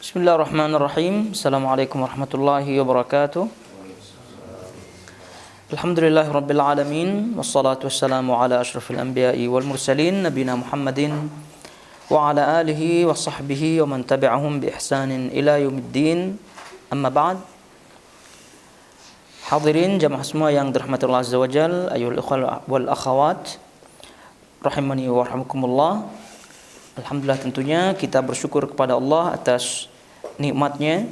Bismillahirrahmanirrahim. Assalamualaikum warahmatullahi wabarakatuh. Alhamdulillahirabbil alamin wassalatu wassalamu ala asyrafil anbiya'i wal mursalin nabiyina Muhammadin wa ala alihi wa sahbihi wa man tabi'ahum bi ihsanin ila yaumiddin. Amma ba'd. Hadirin jamaah semua yang dirahmati Allah Azza wa Jalla, ayyuhal ikhwah wal akhawat, rahimani wa rahimakumullah. Alhamdulillah, tentunya kita bersyukur kepada Allah atas nikmatnya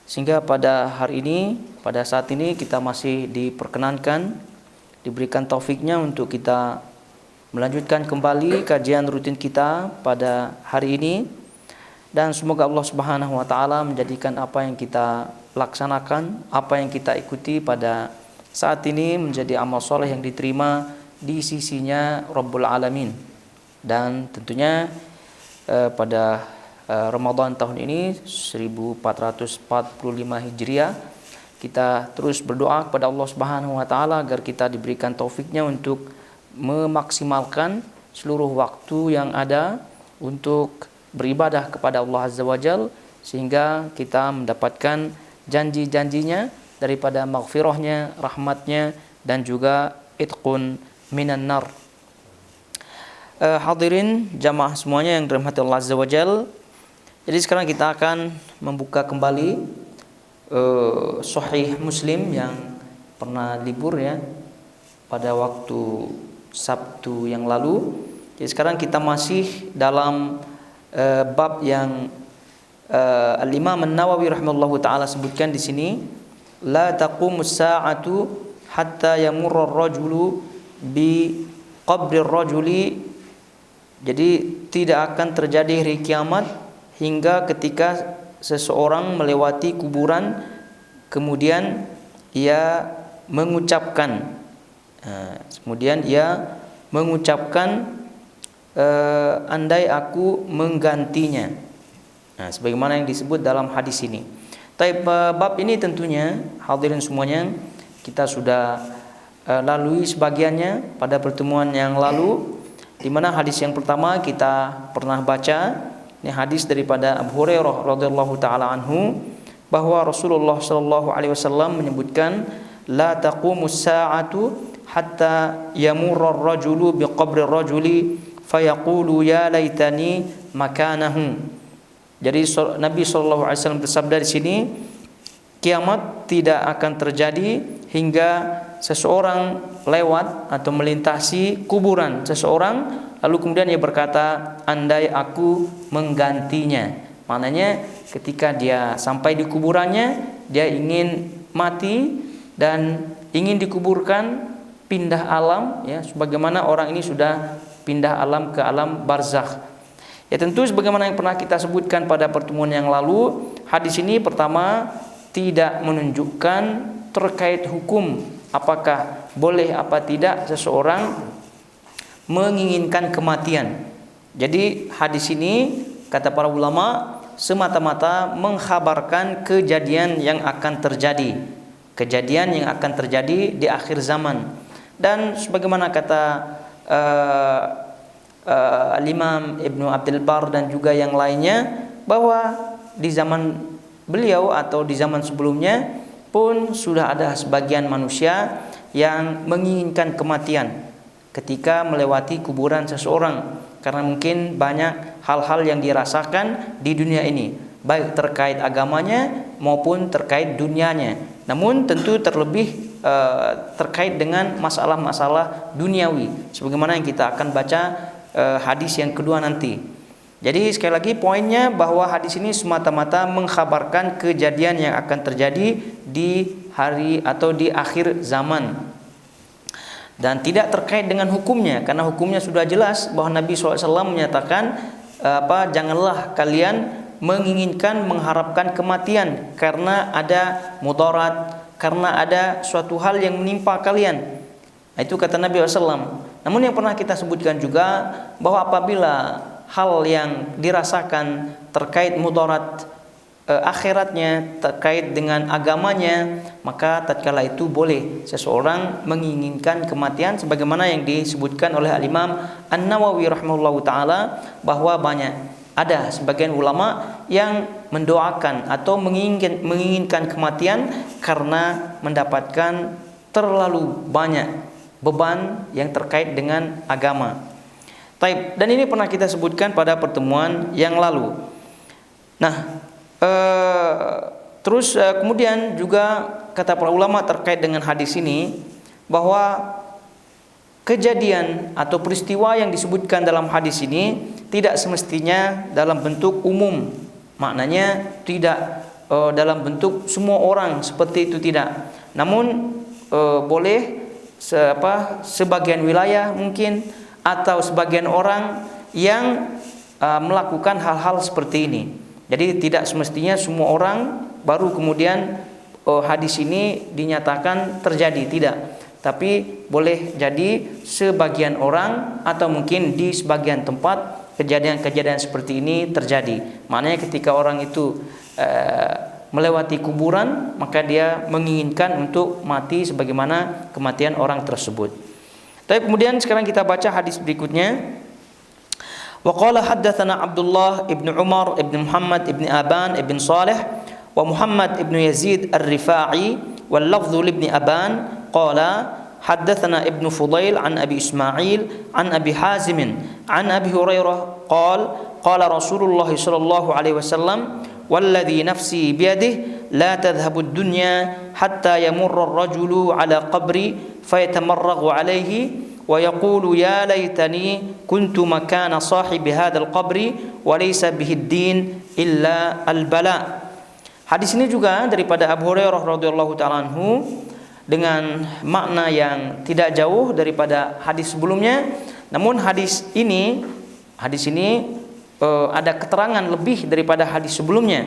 sehingga pada hari ini, pada saat ini kita masih diperkenankan, diberikan taufiknya untuk kita melanjutkan kembali kajian rutin kita pada hari ini, dan semoga Allah Subhanahu wa taala menjadikan apa yang kita laksanakan, apa yang kita ikuti pada saat ini menjadi amal soleh yang diterima di sisinya Rabbul Alamin. Dan tentunya pada Ramadan tahun ini 1445 Hijriah, kita terus berdoa kepada Allah Subhanahu wa taala agar kita diberikan taufiknya untuk memaksimalkan seluruh waktu yang ada untuk beribadah kepada Allah Azza wa Jalla, sehingga kita mendapatkan janji-janjinya daripada maghfirahnya, rahmatnya, dan juga itqun minan nar. Hadirin jamaah semuanya yang dirahmati Allah Azza wa Jalla, jadi sekarang kita akan membuka kembali Sahih Muslim yang pernah libur ya pada waktu Sabtu yang lalu. Jadi sekarang kita masih dalam bab yang Al-Imam An-Nawawi rahimahullahu taala sebutkan di sini, la taqumus sa'atu hatta yamurra ar-rajulu bi qabri ar-rajuli. Jadi tidak akan terjadi hari kiamat hingga ketika seseorang melewati kuburan kemudian ia mengucapkan andai aku menggantinya. Nah, sebagaimana yang disebut dalam hadis ini. Bab ini tentunya hadirin semuanya kita sudah lalui sebagiannya pada pertemuan yang lalu, di mana hadis yang pertama kita pernah baca. Ini hadis daripada Abu Hurairah radhiyallahu taala anhu, bahwa Rasulullah sallallahu alaihi wasallam menyebutkan, la taqumus sa'atu hatta yamurra ar-rajulu biqabri ar-rajuli fayaqulu ya laitani makanahu. Jadi Nabi sallallahu alaihi wasallam bersabda di sini, kiamat tidak akan terjadi hingga seseorang lewat atau melintasi kuburan seseorang, lalu kemudian ia berkata, andai aku menggantinya. Maknanya ketika dia sampai di kuburannya, dia ingin mati dan ingin dikuburkan, pindah alam ya, sebagaimana orang ini sudah pindah alam ke alam barzakh. Ya tentu sebagaimana yang pernah kita sebutkan pada pertemuan yang lalu, hadis ini pertama tidak menunjukkan terkait hukum, apakah boleh apa tidak seseorang menginginkan kematian. Jadi hadis ini kata para ulama semata-mata mengkhabarkan kejadian yang akan terjadi, kejadian yang akan terjadi di akhir zaman. Dan sebagaimana kata Al-Imam Ibnu Abdul Bar dan juga yang lainnya, bahwa di zaman beliau atau di zaman sebelumnya pun sudah ada sebagian manusia yang menginginkan kematian ketika melewati kuburan seseorang, karena mungkin banyak hal-hal yang dirasakan di dunia ini, baik terkait agamanya maupun terkait dunianya. Namun tentu terlebih terkait dengan masalah-masalah duniawi, sebagaimana yang kita akan baca hadis yang kedua nanti. Jadi sekali lagi poinnya bahwa hadis ini semata-mata mengkhabarkan kejadian yang akan terjadi di hari atau di akhir zaman, dan tidak terkait dengan hukumnya, karena hukumnya sudah jelas bahwa Nabi SAW menyatakan janganlah kalian menginginkan, mengharapkan kematian karena ada mudarat, karena ada suatu hal yang menimpa kalian. Itu kata Nabi SAW. Namun yang pernah kita sebutkan juga bahwa apabila hal yang dirasakan terkait mudarat akhiratnya, terkait dengan agamanya, maka tatkala itu boleh seseorang menginginkan kematian, sebagaimana yang disebutkan oleh Al-Imam An-Nawawi rahimahullahu taala, bahwa banyak Ada sebagian ulama yang mendoakan atau menginginkan kematian karena mendapatkan terlalu banyak beban yang terkait dengan agama. Taib, dan ini pernah kita sebutkan pada pertemuan yang lalu. Nah, terus kemudian juga kata para ulama terkait dengan hadis ini, bahwa kejadian atau peristiwa yang disebutkan dalam hadis ini tidak semestinya dalam bentuk umum. Maknanya tidak dalam bentuk semua orang seperti itu, tidak. Namun boleh sebagian wilayah mungkin, atau sebagian orang yang melakukan hal-hal seperti ini. Jadi tidak semestinya semua orang baru kemudian hadis ini dinyatakan terjadi, tidak. Tapi boleh jadi sebagian orang atau mungkin di sebagian tempat kejadian-kejadian seperti ini terjadi. Maknanya ketika orang itu melewati kuburan, maka dia menginginkan untuk mati sebagaimana kematian orang tersebut. Tapi kemudian sekarang kita baca hadis berikutnya. Wa qala haddatsana Abdullah ibn Umar ibn Muhammad ibn Aban ibn Salih wa Muhammad ibn Yazid ar-Rifa'i wal lafdhu ibn Aban qala haddatsana ibn Fudail an Abi Ismail an Abi Hazim an Abi Hurairah qala Rasulullah sallallahu alaihi wasallam walladhi nafsi biyadihi la tadhhabu ad-dunya hatta yamurra ar-rajulu ala qabri fayatamarraghu alayhi wa yaqulu ya laitani kuntu makana sahibi hadzal qabri wa laysa bihi ad-din illa al-bala. Hadis ini juga daripada Abu Hurairah radhiyallahu taala anhu dengan makna yang tidak jauh daripada hadis sebelumnya. Namun hadis ini ada keterangan lebih daripada hadis sebelumnya.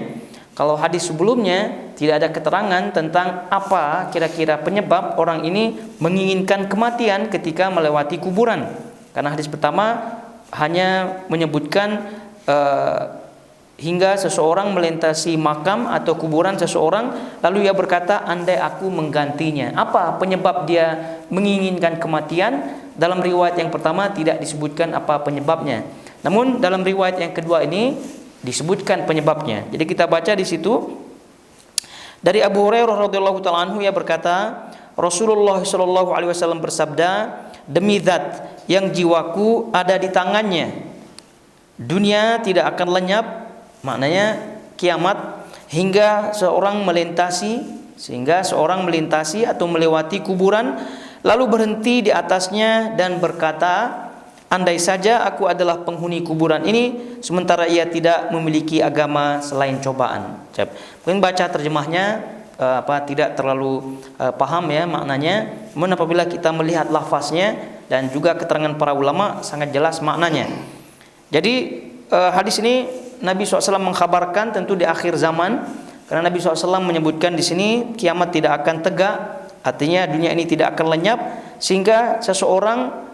Kalau hadis sebelumnya tidak ada keterangan tentang apa kira-kira penyebab orang ini menginginkan kematian ketika melewati kuburan. Karena hadis pertama hanya menyebutkan hingga seseorang melintasi makam atau kuburan seseorang, lalu ia berkata, andai aku menggantinya. Apa penyebab dia menginginkan kematian? Dalam riwayat yang pertama tidak disebutkan apa penyebabnya. Namun dalam riwayat yang kedua ini disebutkan penyebabnya. Jadi kita baca di situ dari Abu Hurairah radhiyallahu taala anhu, ia berkata, Rasulullah sallallahu alaihi wasallam bersabda, demi zat yang jiwaku ada di tangannya, dunia tidak akan lenyap, maknanya kiamat, sehingga seorang melintasi atau melewati kuburan lalu berhenti di atasnya dan berkata, andai saja aku adalah penghuni kuburan ini sementara ia tidak memiliki agama selain cobaan. Mungkin baca terjemahnya tidak terlalu paham ya maknanya. Namun apabila kita melihat lafaznya dan juga keterangan para ulama sangat jelas maknanya. Jadi hadis ini Nabi SAW mengkhabarkan tentu di akhir zaman, karena Nabi SAW menyebutkan di sini kiamat tidak akan tegak, artinya dunia ini tidak akan lenyap, sehingga seseorang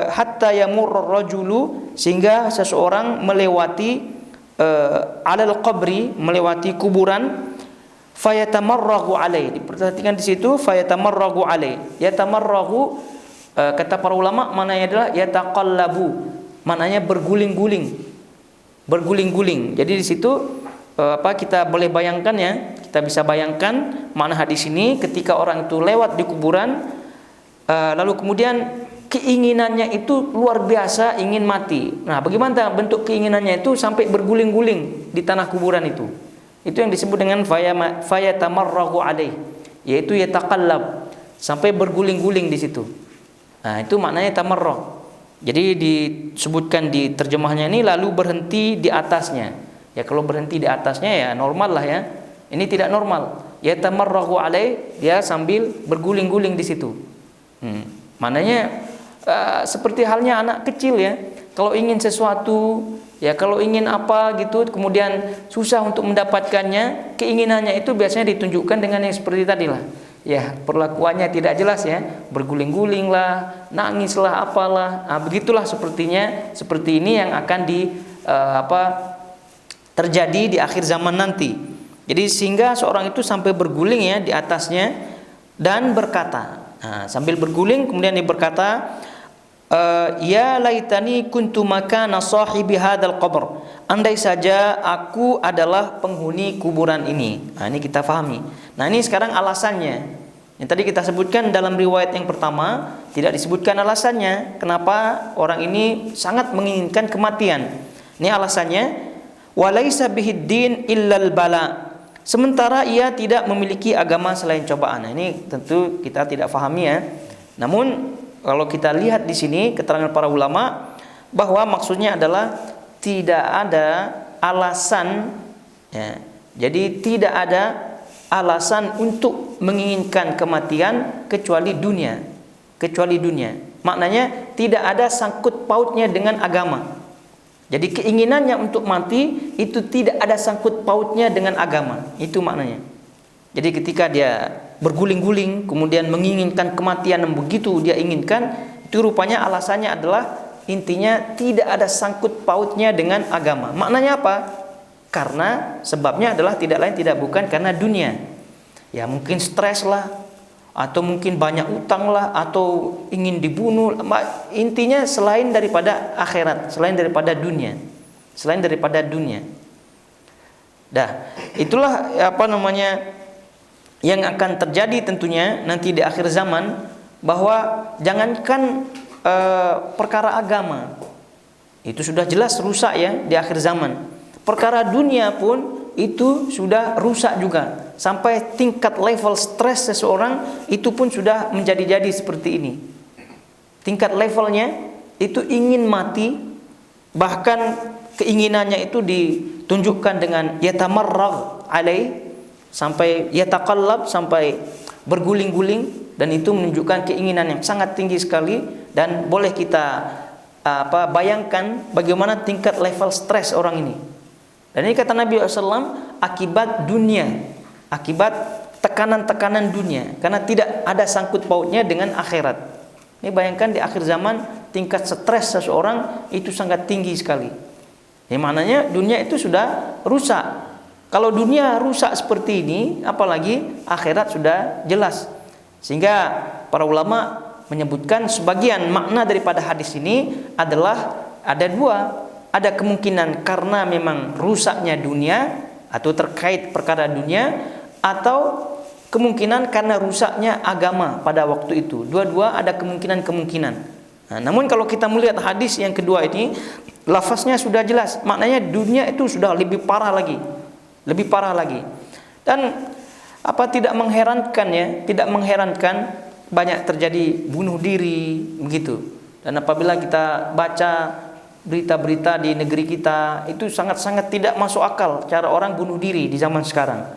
hatta yamurra rajulu, sehingga seseorang melewati alal qabri, melewati kuburan, fayatamarragu alaih. Diperhatikan di situ fayatamarragu alaih. Yatamarragu kata para ulama maknanya adalah yataqallabu, maknanya berguling-guling. Berguling-guling. Jadi di situ kita boleh bayangkan ya, kita bisa bayangkan makna hadis ini ketika orang itu lewat di kuburan, lalu kemudian keinginannya itu luar biasa, ingin mati. Nah, bagaimana bentuk keinginannya itu sampai berguling-guling di tanah kuburan itu? Itu yang disebut dengan fayatamarragu alaih, yaitu yataqallab, sampai berguling-guling di situ. Nah, itu maknanya tamarrag. Jadi disebutkan di terjemahnya ini lalu berhenti di atasnya. Ya kalau berhenti di atasnya ya normal lah ya. Ini tidak normal. Yatamarragu alaih, dia sambil berguling-guling di situ. Maknanya seperti halnya anak kecil ya, kalau ingin sesuatu ya, kalau ingin apa gitu kemudian susah untuk mendapatkannya, keinginannya itu biasanya ditunjukkan dengan yang seperti tadi lah ya, perlakuannya tidak jelas ya, berguling-guling lah, nangis lah, apalah. Nah, begitulah sepertinya, seperti ini yang akan terjadi di akhir zaman nanti. Jadi sehingga seorang itu sampai berguling ya di atasnya dan berkata, sambil berguling kemudian dia berkata, ya laitani kuntu makana sahibi hadzal qabr. Andai saja aku adalah penghuni kuburan ini. Nah, ini kita pahami. Nah, ini sekarang alasannya. Yang tadi kita sebutkan dalam riwayat yang pertama tidak disebutkan alasannya kenapa orang ini sangat menginginkan kematian. Ini alasannya, walaisa bihid din illal bala. Sementara ia tidak memiliki agama selain cobaan. Nah, ini tentu kita tidak pahami ya. Namun kalau kita lihat di sini keterangan para ulama bahwa maksudnya adalah tidak ada alasan ya. Jadi tidak ada alasan untuk menginginkan kematian kecuali dunia. Kecuali dunia. Maknanya tidak ada sangkut pautnya dengan agama. Jadi keinginannya untuk mati itu tidak ada sangkut pautnya dengan agama. Itu maknanya. Jadi ketika dia berguling-guling kemudian menginginkan kematian yang begitu dia inginkan, itu rupanya alasannya adalah intinya tidak ada sangkut pautnya dengan agama. Maknanya apa? Karena sebabnya adalah tidak lain tidak bukan karena dunia. Ya mungkin stres lah, atau mungkin banyak utang lah, atau ingin dibunuh. Intinya selain daripada akhirat, selain daripada dunia, selain daripada dunia. Dah, itulah yang akan terjadi tentunya nanti di akhir zaman, bahwa jangankan perkara agama itu sudah jelas rusak ya di akhir zaman. Perkara dunia pun itu sudah rusak juga. Sampai tingkat level stres seseorang itu pun sudah menjadi-jadi seperti ini. Tingkat levelnya itu ingin mati, bahkan keinginannya itu ditunjukkan dengan yatamarragh alai, sampai yataqallab, sampai berguling-guling, dan itu menunjukkan keinginan yang sangat tinggi sekali. Dan boleh kita bayangkan bagaimana tingkat level stres orang ini. Dan ini kata Nabi SAW akibat dunia, akibat tekanan-tekanan dunia, karena tidak ada sangkut pautnya dengan akhirat. Ini bayangkan di akhir zaman tingkat stres seseorang itu sangat tinggi sekali. Yang maknanya dunia itu sudah rusak. Kalau dunia rusak seperti ini, apalagi akhirat sudah jelas. Sehingga para ulama menyebutkan sebagian makna daripada hadis ini adalah ada dua. Ada kemungkinan karena memang rusaknya dunia atau terkait perkara dunia, atau kemungkinan karena rusaknya agama pada waktu itu. Dua-dua ada kemungkinan-kemungkinan. Nah, namun kalau kita melihat hadis yang kedua ini, lafaznya sudah jelas. Maknanya dunia itu sudah lebih parah lagi. Lebih parah lagi. Dan tidak mengherankan ya, tidak mengherankan banyak terjadi bunuh diri begitu. Dan apabila kita baca berita-berita di negeri kita, itu sangat-sangat tidak masuk akal cara orang bunuh diri di zaman sekarang.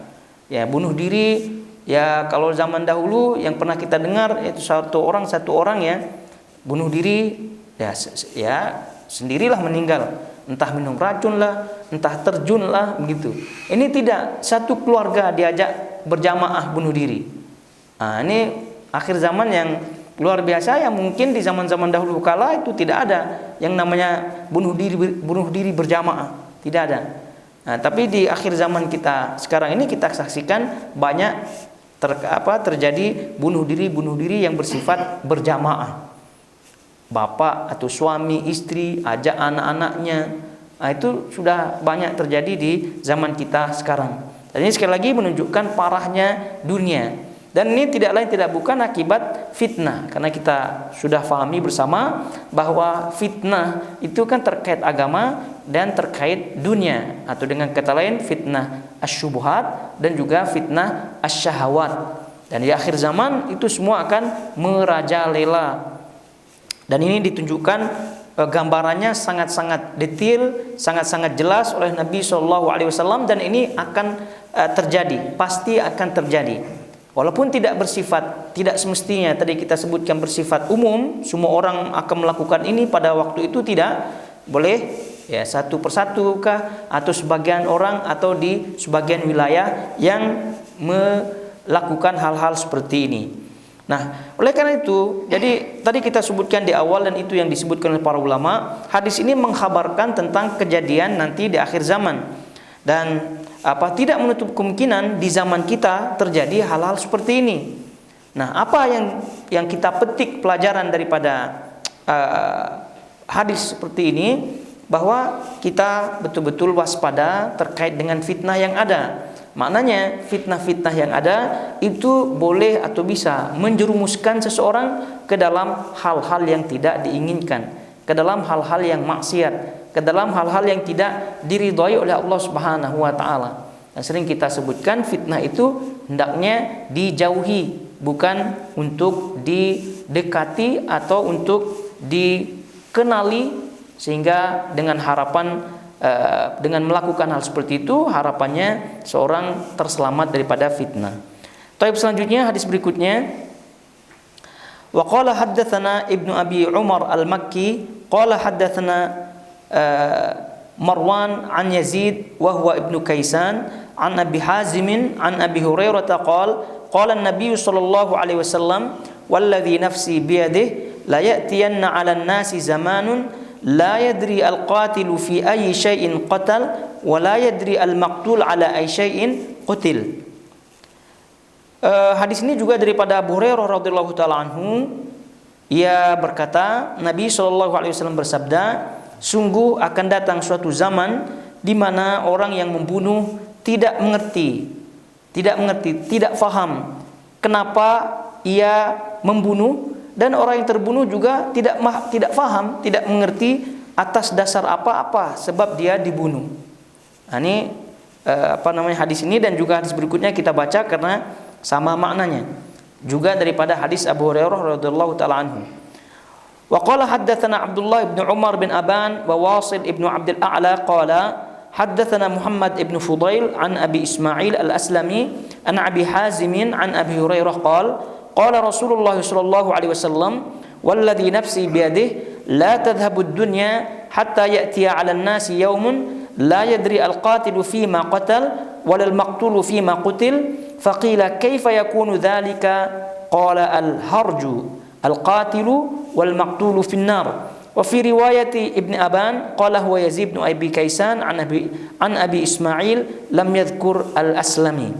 Ya, bunuh diri ya, kalau zaman dahulu yang pernah kita dengar itu satu orang ya bunuh diri ya sendirilah meninggal, entah minum racun lah, entah terjun lah begitu. Ini tidak, satu keluarga diajak berjamaah bunuh diri. Nah, ini akhir zaman yang luar biasa, yang mungkin di zaman-zaman dahulu kala itu tidak ada yang namanya bunuh diri berjamaah, tidak ada. Nah, tapi di akhir zaman kita sekarang ini kita saksikan banyak terjadi bunuh diri yang bersifat berjamaah. Bapak atau suami istri ajak anak-anaknya. Nah, itu sudah banyak terjadi di zaman kita sekarang. Dan ini sekali lagi menunjukkan parahnya dunia. Dan ini tidak lain tidak bukan akibat fitnah. Karena kita sudah pahami bersama bahwa fitnah itu kan terkait agama dan terkait dunia. Atau dengan kata lain fitnah asyubuhat dan juga fitnah asyahawat. Dan di akhir zaman itu semua akan merajalela. Dan ini ditunjukkan gambarannya sangat-sangat detail, sangat-sangat jelas oleh Nabi SAW. Dan ini akan terjadi, pasti akan terjadi. Walaupun tidak bersifat, tidak semestinya tadi kita sebutkan bersifat umum, semua orang akan melakukan ini pada waktu itu, tidak boleh ya, satu persatu kah, atau sebagian orang, atau di sebagian wilayah yang melakukan hal-hal seperti ini. Nah, oleh karena itu, jadi tadi kita sebutkan di awal, dan itu yang disebutkan oleh para ulama, hadis ini mengkhabarkan tentang kejadian nanti di akhir zaman. Dan tidak menutup kemungkinan di zaman kita terjadi hal-hal seperti ini. Nah, apa yang kita petik pelajaran daripada hadis seperti ini, bahwa kita betul-betul waspada terkait dengan fitnah yang ada. Maknanya fitnah-fitnah yang ada itu boleh atau bisa menjerumuskan seseorang ke dalam hal-hal yang tidak diinginkan, ke dalam hal-hal yang maksiat, ke dalam hal-hal yang tidak diridhai oleh Allah Subhanahu wa taala. Dan sering kita sebutkan fitnah itu hendaknya dijauhi, bukan untuk didekati atau untuk dikenali, sehingga dengan harapan dengan melakukan hal seperti itu harapannya seorang terselamat daripada fitnah. Taib, selanjutnya hadis berikutnya, wa qala haddatsana Ibnu Abi Umar Al-Makki qala haddatsana Marwan an Yazid wa huwa Ibnu Kaisan an Abi Hazim an Abi Hurairah qala qala an-nabiy sallallahu alaihi wasallam walladhi nafsi biyadihi la ya'tiyanna 'alan nasi zamanun la yadri al-qatilu fi ayyi syai'in qatal wa la yadri al-maqtul ala ayyi syai'in qutil. Hadis ini juga daripada Abu Hurairah radhiyallahu taala anhu. Ia berkata, Nabi sallallahu alaihi wasallam bersabda, sungguh akan datang suatu zaman di mana orang yang membunuh tidak mengerti, tidak faham kenapa ia membunuh, dan orang yang terbunuh juga tidak faham, tidak mengerti atas dasar apa sebab dia dibunuh. Nah, ini hadis ini dan juga hadis berikutnya kita baca karena sama maknanya. Juga daripada hadis Abu Hurairah radhiyallahu taala anhu. Wa qala haddatsana Abdullah bin Umar bin Aban wa Wasil ibn Abdul A'la qala haddatsana Muhammad ibn Fudail an Abi Ismail Al-Aslami an Abi Hazim an Abi Hurairah qala qala Rasulullah sallallahu alaihi wasallam walladhi nafsi biyadihi la tadhhabu ad-dunya hatta ya'tiya 'ala an-nasi yawmun la yadri al-qatilu fima qatal wal maqtulu fima qutil faqila kayfa yakunu dhalika qala al-harju al-qatilu wal maqtulu fi an-nar wa fi riwayati Ibn Aban qala huwa Yazid bin Abi Kaisan an Abi Ismail lam yadhkur al-Aslami.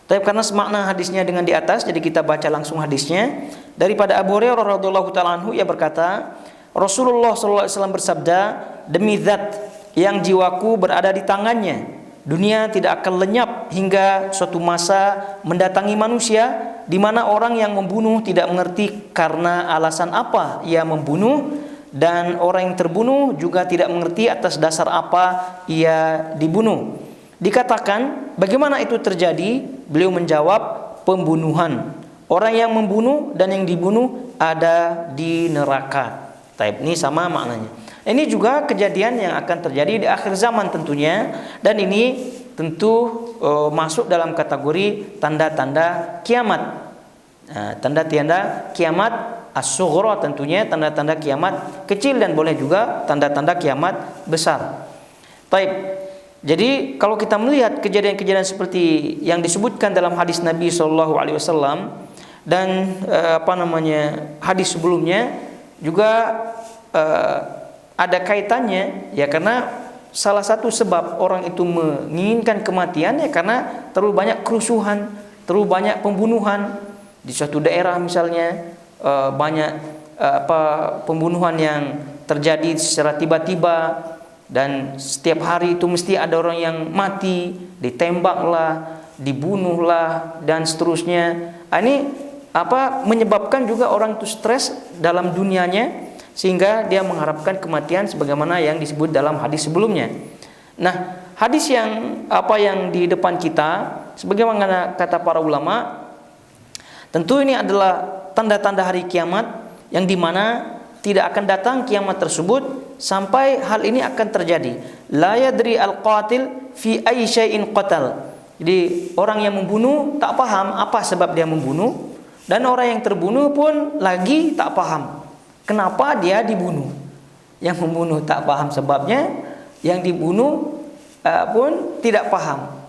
Tapi karena semakna hadisnya dengan di atas, jadi kita baca langsung hadisnya. Daripada Abu Hurairah radhiyallahu taala anhu, ia berkata, Rasulullah sallallahu alaihi wasallam bersabda, demi zat yang jiwaku berada di tangannya, dunia tidak akan lenyap hingga suatu masa mendatangi manusia di mana orang yang membunuh tidak mengerti karena alasan apa ia membunuh, dan orang yang terbunuh juga tidak mengerti atas dasar apa ia dibunuh. Dikatakan, bagaimana itu terjadi? Beliau menjawab, pembunuhan. Orang yang membunuh dan yang dibunuh ada di neraka. Ini sama maknanya. Ini juga kejadian yang akan terjadi di akhir zaman tentunya, dan ini tentu masuk dalam kategori tanda-tanda kiamat. Tanda-tanda kiamat as-sughra tentunya, tanda-tanda kiamat kecil, dan boleh juga tanda-tanda kiamat besar. Jadi kalau kita melihat kejadian-kejadian seperti yang disebutkan dalam hadis Nabi SAW dan hadis sebelumnya juga ada kaitannya, ya, karena salah satu sebab orang itu menginginkan kematian ya karena terlalu banyak kerusuhan, terlalu banyak pembunuhan di suatu daerah misalnya, banyak pembunuhan yang terjadi secara tiba-tiba. Dan setiap hari itu mesti ada orang yang mati, ditembaklah, dibunuhlah, dan seterusnya. Ini menyebabkan juga orang itu stres dalam dunianya, sehingga dia mengharapkan kematian sebagaimana yang disebut dalam hadis sebelumnya. Nah, hadis yang di depan kita, sebagaimana kata para ulama, tentu ini adalah tanda-tanda hari kiamat yang dimana tidak akan datang kiamat tersebut sampai hal ini akan terjadi. La yadri al-qatil fi ayyi syai'in qatal. Jadi orang yang membunuh tak paham apa sebab dia membunuh, dan orang yang terbunuh pun lagi tak paham kenapa dia dibunuh. Yang membunuh tak paham sebabnya, yang dibunuh pun tidak paham.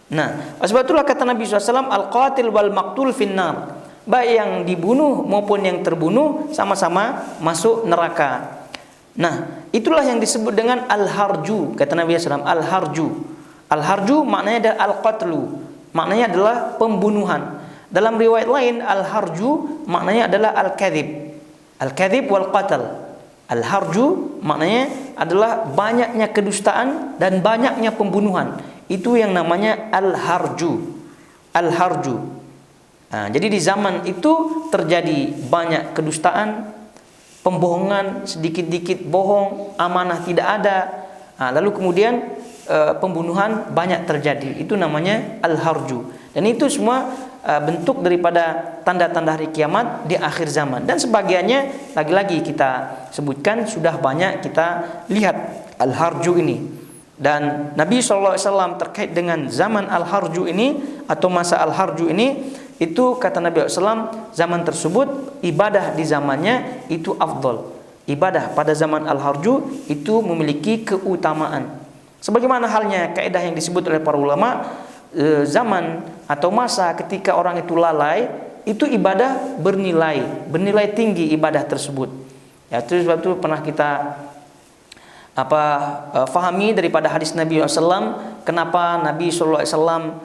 Nah, sebab itulah kata Nabi SAW, al-qatil wal maqtul finnar. Baik yang dibunuh maupun yang terbunuh sama-sama masuk neraka. Nah, itulah yang disebut dengan al-harju. Kata Nabi SAW, al-harju. Al-harju maknanya adalah al-qatlu, maknanya adalah pembunuhan. Dalam riwayat lain, al-harju maknanya adalah al-kadhib. Al-kadzib wal qatl. Al-harju maknanya adalah banyaknya kedustaan dan banyaknya pembunuhan. Itu yang namanya al-harju. Al-harju. Nah, jadi di zaman itu terjadi banyak kedustaan, pembohongan, sedikit-dikit bohong, amanah tidak ada. Nah, lalu kemudian pembunuhan banyak terjadi. Itu namanya al-harju. Dan itu semua bentuk daripada tanda-tanda hari kiamat di akhir zaman. Dan sebagiannya lagi-lagi kita sebutkan sudah banyak kita lihat al-harju ini. Dan Nabi SAW terkait dengan zaman al-harju ini atau masa al-harju ini, itu kata Nabi SAW, zaman tersebut ibadah di zamannya itu afdol. Ibadah pada zaman al-harju itu memiliki keutamaan. Sebagaimana halnya kaidah yang disebut oleh para ulama, zaman atau masa ketika orang itu lalai, itu ibadah bernilai tinggi ibadah tersebut. Ya, itu sebab itu pernah kita fahami daripada hadis Nabi SAW, kenapa Nabi SAW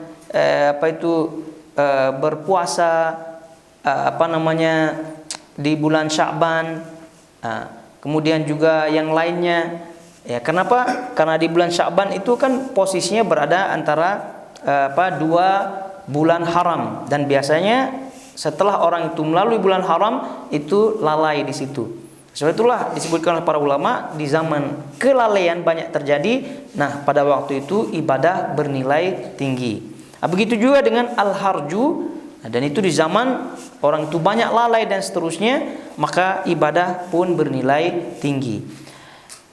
berpuasa di bulan Sya'ban, kemudian juga yang lainnya. Ya, kenapa? Karena di bulan Sya'ban itu kan posisinya berada antara dua bulan haram, dan biasanya setelah orang itu melalui bulan haram itu lalai di situ. Sebab itulah disebutkan oleh para ulama, di zaman kelalaian banyak terjadi. Nah, pada waktu itu ibadah bernilai tinggi. Begitu juga dengan al-harju, dan itu di zaman orang itu banyak lalai dan seterusnya, maka ibadah pun bernilai tinggi.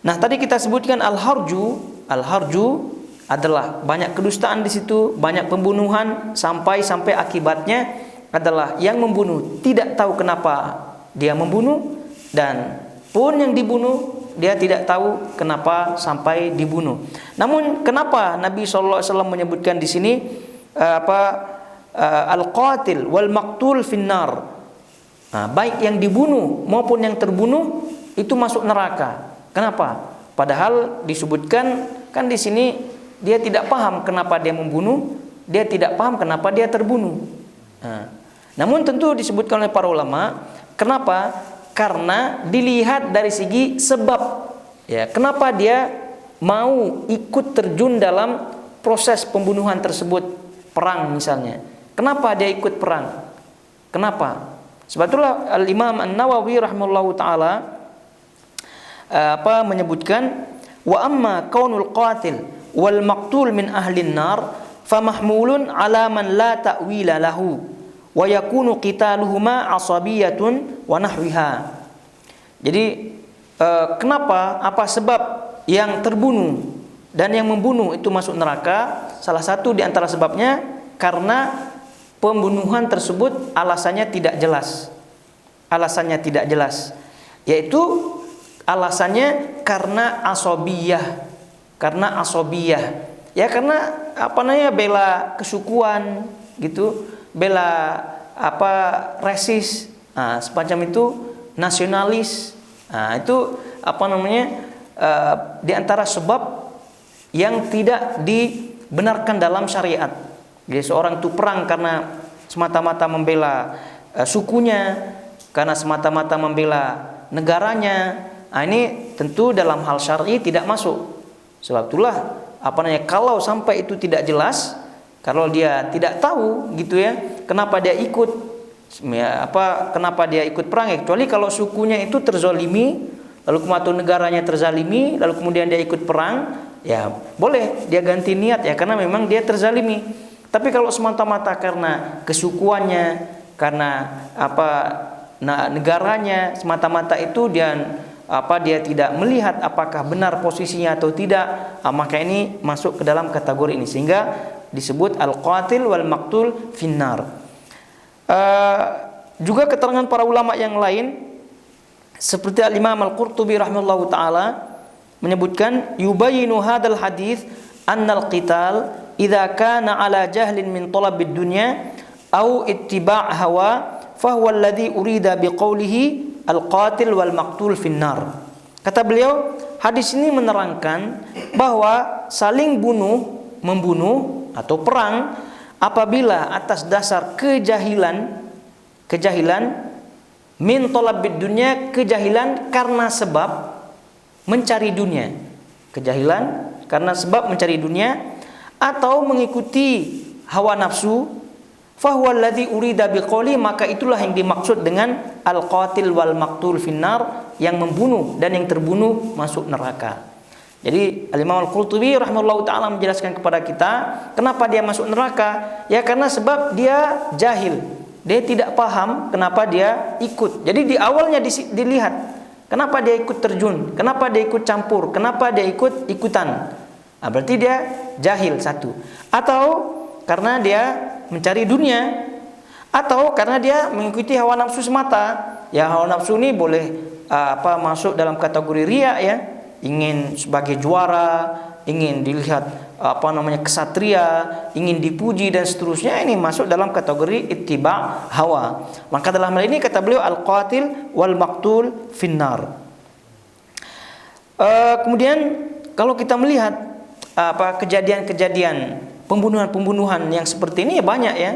Nah, tadi kita sebutkan al-harju adalah banyak kedustaan di situ, banyak pembunuhan, sampai akibatnya adalah yang membunuh tidak tahu kenapa dia membunuh, dan pun yang dibunuh dia tidak tahu kenapa sampai dibunuh. Namun kenapa Nabi SAW menyebutkan di sini al-qatil wal maqtul finnar, baik yang dibunuh maupun yang terbunuh itu masuk neraka. Kenapa? Padahal disebutkan kan di sini dia tidak paham kenapa dia membunuh, dia tidak paham kenapa dia terbunuh. Namun tentu disebutkan oleh para ulama, kenapa? Karena dilihat dari segi sebab. Ya, kenapa dia mau ikut terjun dalam proses pembunuhan tersebut, perang misalnya. Kenapa dia ikut perang? Kenapa? Sebab itulah Al-Imam An-Nawawi rahimahullahu taala menyebutkan, wa amma kaunul qatil wal maqtul min ahlin nar famahmulun ala man la ta'wila lahu wa yakunu qitaluhuma asabiyatun wa nahwiha. Jadi kenapa, apa sebab yang terbunuh dan yang membunuh itu masuk neraka? Salah satu di antara sebabnya karena pembunuhan tersebut alasannya tidak jelas. Alasannya tidak jelas, yaitu alasannya karena asobiyah. Karena asobiyah, ya karena bela kesukuan gitu, bela resis, semacam itu, nasionalis. Itu di antara sebab yang tidak dibenarkan dalam syariat. Jadi seorang itu perang karena semata-mata membela sukunya, karena semata-mata membela negaranya. Ini tentu dalam hal syar'i tidak masuk. Sebab itulah kalau sampai itu tidak jelas, kalau dia tidak tahu gitu ya, kenapa dia ikut kenapa dia ikut perang, kecuali kalau sukunya itu terzolimi, lalu kemudian negaranya terzalimi, lalu kemudian dia ikut perang, ya boleh dia ganti niat ya, karena memang dia terzalimi. Tapi kalau semata-mata karena kesukuannya, karena negaranya, semata-mata itu dia tidak melihat apakah benar posisinya atau tidak, maka ini masuk ke dalam kategori ini, sehingga disebut al-qatil wal maqtul finnar. Juga keterangan para ulama yang lain seperti al-Imam Al-Qurtubi rahimahullahu taala menyebutkan, yubayinu hadzal hadits annal qital idza kana ala jahlin min talabid dunya au ittiba' hawa fahuwa alladhi urida biqaulihi al-qatil wal maqtul finnar. Kata beliau, hadis ini menerangkan bahwa saling membunuh atau perang apabila atas dasar kejahilan min talabid dunya, kejahilan karena sebab mencari dunia. Kejahilan karena sebab mencari dunia atau mengikuti hawa nafsu, fahuwa alladzi urida biqouli, maka itulah yang dimaksud dengan al-qatil wal maqtul finnar, yang membunuh dan yang terbunuh masuk neraka. Jadi Al-Imam Al-Qurtubi rahimahullahu taala menjelaskan kepada kita kenapa dia masuk neraka, ya karena sebab dia jahil. Dia tidak paham kenapa dia ikut. Jadi di awalnya dilihat kenapa dia ikut terjun, kenapa dia ikut campur, kenapa dia ikutan. Nah, berarti dia jahil satu. Atau karena dia mencari dunia, atau karena dia mengikuti hawa nafsu semata. Ya hawa nafsu ini boleh masuk dalam kategori riya, ya. Ingin sebagai juara, ingin dilihat kesatria, ingin dipuji dan seterusnya, ini masuk dalam kategori ittiba hawa. Maka dalam hal ini kata beliau al-qatil wal maqtul finnar. Kemudian kalau kita melihat kejadian-kejadian pembunuhan yang seperti ini ya banyak, ya.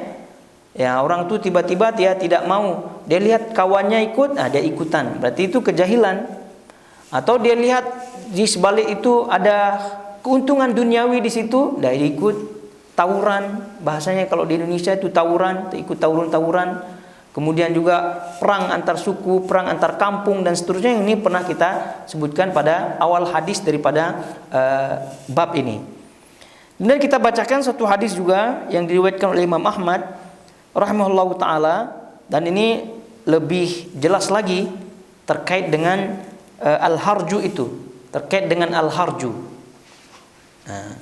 Ya orang tuh tiba-tiba dia tidak mau, dia lihat kawannya ikut, dia ikutan. Berarti itu kejahilan. Atau dia lihat di sebalik itu ada keuntungan duniawi di situ, dia ikut tawuran. Bahasanya kalau di Indonesia itu tawuran, ikut tawuran. Kemudian juga perang antar suku, perang antar kampung dan seterusnya. Ini pernah kita sebutkan pada awal hadis daripada bab ini. Kemudian kita bacakan satu hadis juga yang diriwayatkan oleh Imam Ahmad rahimahullahu taala, dan ini lebih jelas lagi terkait dengan al-harju itu, terkait dengan al-harju. Nah,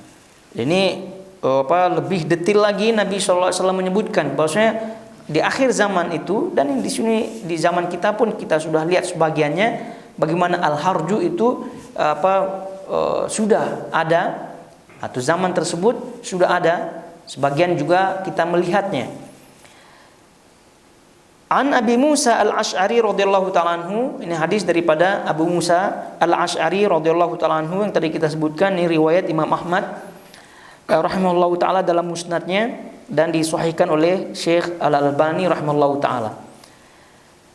ini lebih detail lagi Nabi SAW menyebutkan bahwasanya di akhir zaman itu, dan di sini di zaman kita pun kita sudah lihat sebagiannya, bagaimana al-harju itu sudah ada, atau zaman tersebut sudah ada, sebagian juga kita melihatnya. An Abi Musa Al-Asy'ari radhiyallahu ta'ala anhu, ini hadis daripada Abu Musa Al-Asy'ari radhiyallahu ta'ala anhu yang tadi kita sebutkan. Ini riwayat Imam Ahmad rahimahullahu ta'ala dalam musnadnya, dan disahihkan oleh Syekh Al-Albani rahimahullahu ta'ala.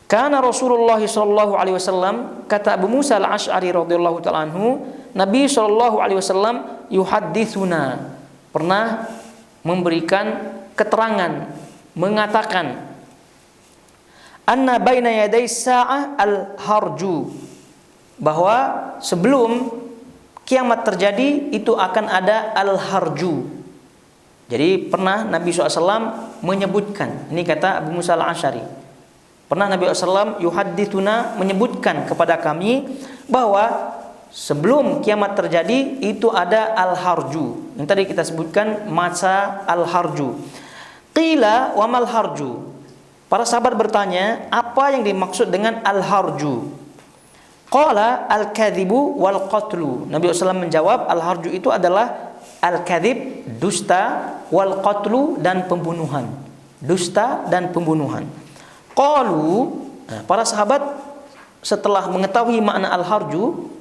Kana Rasulullah sallallahu alaihi wasallam, kata Abu Musa Al-Asy'ari radhiyallahu ta'ala anhu, Nabi sallallahu alaihi wasallam yuhadditsuna, pernah memberikan keterangan, mengatakan, anna baina yaday sa'ah al-harju, bahwa sebelum kiamat terjadi itu akan ada al-harju. Jadi pernah Nabi SAW menyebutkan, ini kata Abu Musa Al-Asy'ari, pernah Nabi SAW yuhadditsuna, menyebutkan kepada kami bahwa sebelum kiamat terjadi itu ada al-harju. Yang tadi kita sebutkan masa al-harju. Qila wa mal harju. Para sahabat bertanya, apa yang dimaksud dengan al-harju? Qala al-kadhibu wal qatlu. Nabi SAW menjawab, al-harju itu adalah al-kadhib, dusta, wal qatlu, dan pembunuhan. Dusta dan pembunuhan. Qalu, para sahabat setelah mengetahui makna al-harju,